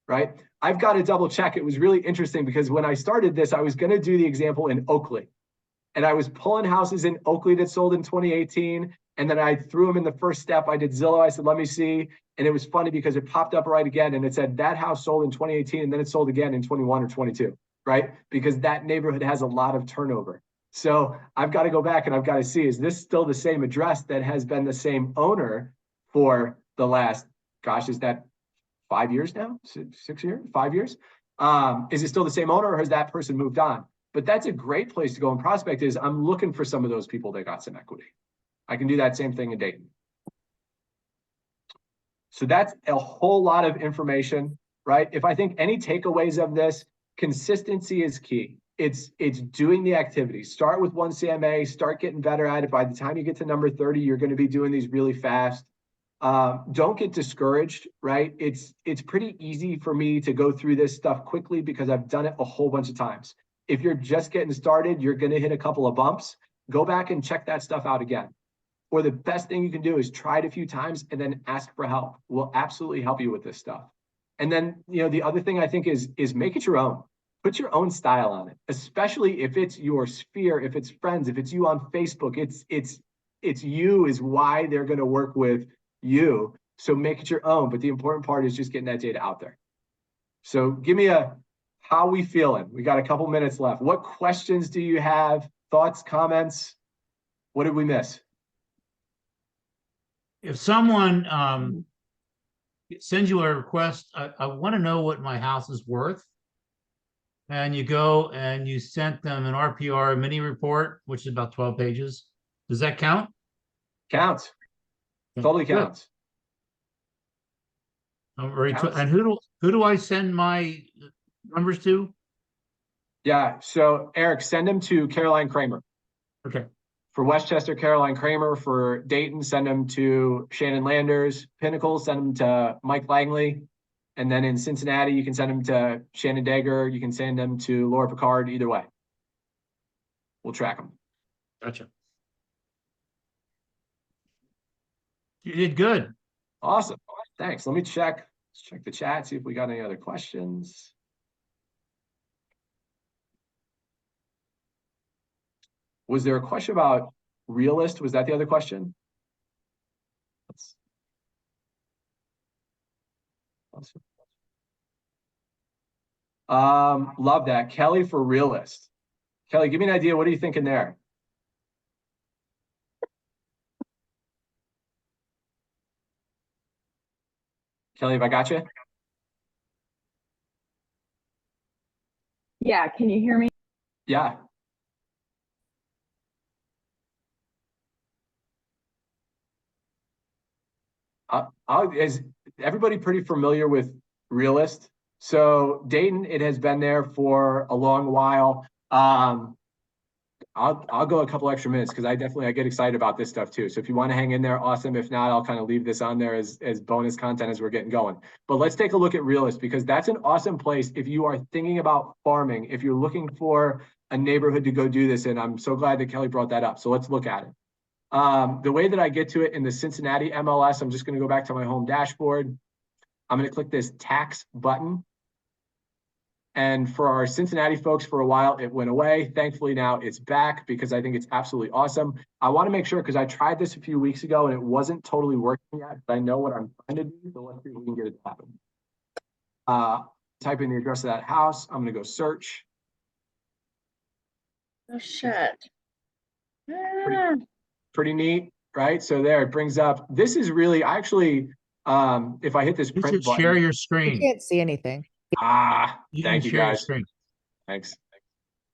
Right? I've got to double check. It was really interesting because when I started this, I was going to do the example in Oakley. And I was pulling houses in Oakley that sold in 2018. And then I threw them in the first step. I did Zillow. I said, let me see. And it was funny because it popped up right again. And it said that house sold in 2018. And then it sold again in 21 or 22, right? Because that neighborhood has a lot of turnover. So I've got to go back and I've got to see, is this still the same address that has been the same owner for the last, gosh, is that 5 years now? 6 years? 5 years? Is it still the same owner or has that person moved on? But that's a great place to go and prospect is I'm looking for some of those people that got some equity. I can do that same thing in Dayton. So that's a whole lot of information, right? If I think any takeaways of this, consistency is key. It's doing the activities. Start with one CMA, start getting better at it. By the time you get to number 30, you're going to be doing these really fast. Don't get discouraged, right? It's pretty easy for me to go through this stuff quickly because I've done it a whole bunch of times. If you're just getting started, you're going to hit a couple of bumps. Go back and check that stuff out again. Or the best thing you can do is try it a few times and then ask for help. We'll absolutely help you with this stuff. And then, you know, the other thing I think is make it your own. Put your own style on it, especially if it's your sphere, if it's friends, if it's you on Facebook, it's you is why they're going to work with you. So make it your own. But the important part is just getting that data out there. So give me how we feeling? We got a couple minutes left. What questions do you have? Thoughts, comments? What did we miss? If someone sends you a request, I want to know what my house is worth. and you go and you sent them an RPR mini report, which is about 12 pages. Does that count? Counts. Totally Good. counts. And who do I send my numbers to? Yeah. So Eric, send them to Caroline Kramer. Okay. For Westchester, Caroline Kramer. For Dayton, send them to Shannon Landers. Pinnacle, send them to Mike Langley. And then in Cincinnati, you can send them to Shannon Dagger. You can send them to Laura Picard. Either way, we'll track them. Gotcha. You did good. Awesome. Thanks. Let me check. Let's check the chat, see if we got any other questions. Was there a question about realist? Was that the other question? Love that. Kelly for realist. Kelly, give me an idea. What are you thinking there? Kelly, have I got you? Yeah, can you hear me? Yeah. Is everybody pretty familiar with realist? So Dayton, it has been there for a long while. I'll go a couple extra minutes because I get excited about this stuff too. So if you want to hang in there, awesome. If not, I'll kind of leave this on there as bonus content as we're getting going. But let's take a look at realist because that's an awesome place if you are thinking about farming, if you're looking for a neighborhood to go do this in. I'm so glad that Kelly brought that up. So let's look at it. The way that I get to it in the Cincinnati MLS, I'm just going to go back to my home dashboard. I'm going to click this tax button. And for our Cincinnati folks, for a while, it went away. Thankfully, now it's back because I think it's absolutely awesome. I want to make sure because I tried this a few weeks ago and it wasn't totally working yet, but I know what I'm trying to do. So let's see if we can get it to happen. Type in the address of that house. I'm going to go search. Oh, shit. Pretty neat, right? So there it brings up, this is really, actually, if I hit this You print should button. share your You screen. can't see anything. Thank you share your guys. screen. Thanks.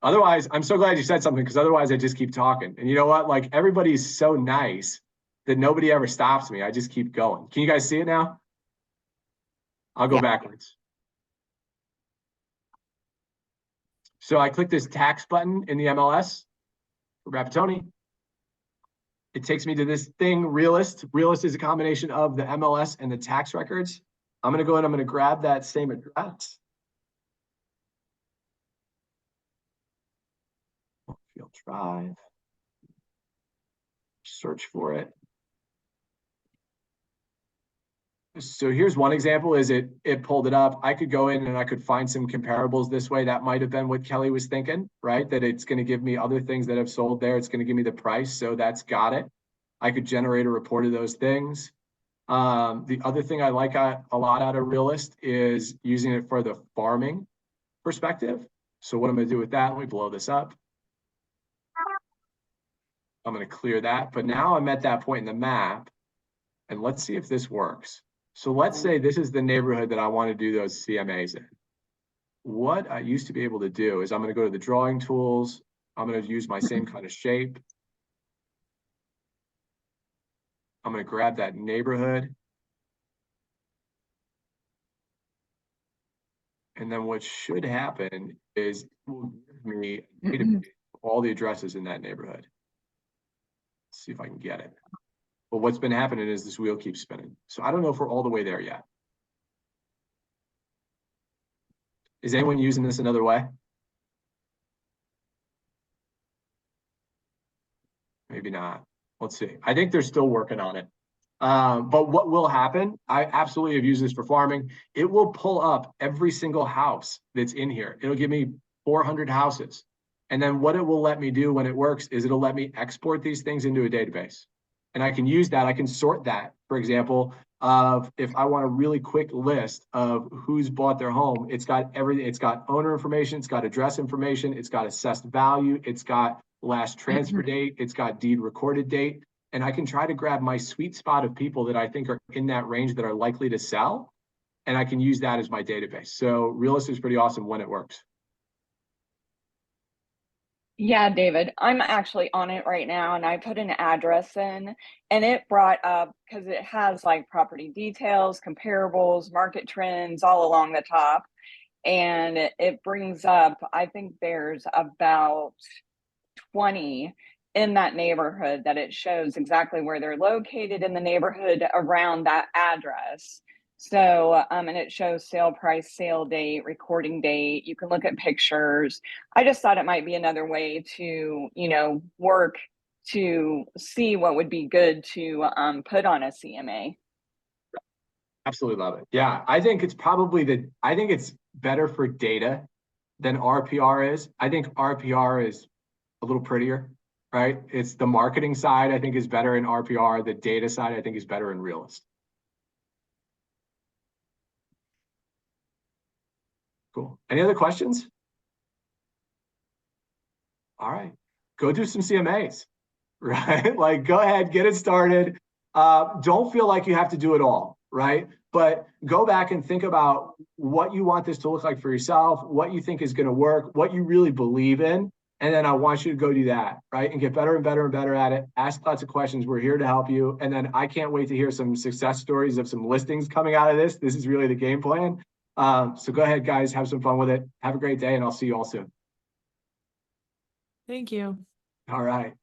Otherwise, I'm so glad you said something because otherwise I just keep talking. And you know what? Like everybody's so nice that nobody ever stops me. I just keep going. Can you guys see it now? I'll go backwards. So I click this tax button in the MLS for Rapatoni. It takes me to this thing, Realist. Realist is a combination of the MLS and the tax records. I'm going to go and I'm going to grab that same address. Field Drive. Search for it. So here's one example, is it pulled it up. I could go in and I could find some comparables this way. That might have been what Kelly was thinking, right? That it's going to give me other things that have sold there. It's going to give me the price. So that's got it. I could generate a report of those things. The other thing I like a lot out of Realist is using it for the farming perspective. So what I'm going to do with that, let me blow this up. I'm going to clear that. But now I'm at that point in the map. And let's see if this works. So let's say this is the neighborhood that I want to do those CMAs in. What I used to be able to do is I'm going to go to the drawing tools. I'm going to use my same kind of shape. I'm going to grab that neighborhood. And then what should happen is it will give me a database of all the addresses in that neighborhood. Let's see if I can get it. But what's been happening is this wheel keeps spinning. So I don't know if we're all the way there yet. Is anyone using this another way? Maybe not. Let's see. I think they're still working on it. But what will happen, I absolutely have used this for farming. It will pull up every single house that's in here. It'll give me 400 houses. And then what it will let me do when it works is it'll let me export these things into a database. And I can use that. I can sort that, for example, of if I want a really quick list of who's bought their home, it's got everything. It's got owner information. It's got address information. It's got assessed value. It's got last transfer date. It's got deed recorded date. And I can try to grab my sweet spot of people that I think are in that range that are likely to sell. And I can use that as my database. So Realist is pretty awesome when it works. Yeah, David, I'm actually on it right now and I put an address in and it brought up because it has like property details, comparables, market trends all along the top. And it brings up, I think there's about 20 in that neighborhood that it shows exactly where they're located in the neighborhood around that address. So, and it shows sale price, sale date, recording date. You can look at pictures. I just thought it might be another way to, work to see what would be good to put on a CMA. Absolutely love it. Yeah, I think it's probably I think it's better for data than RPR is. I think RPR is a little prettier, right? It's the marketing side, I think, is better in RPR. The data side, I think, is better in Realist. Cool. Any other questions? All right. Go do some CMAs, right? Like, go ahead, get it started. Don't feel like you have to do it all, right? But go back and think about what you want this to look like for yourself, what you think is going to work, what you really believe in. And then I want you to go do that, right? And get better and better and better at it. Ask lots of questions. We're here to help you. And then I can't wait to hear some success stories of some listings coming out of this. This is really the game plan. So go ahead, guys, have some fun with it. Have a great day, and I'll see you all soon. Thank you. All right.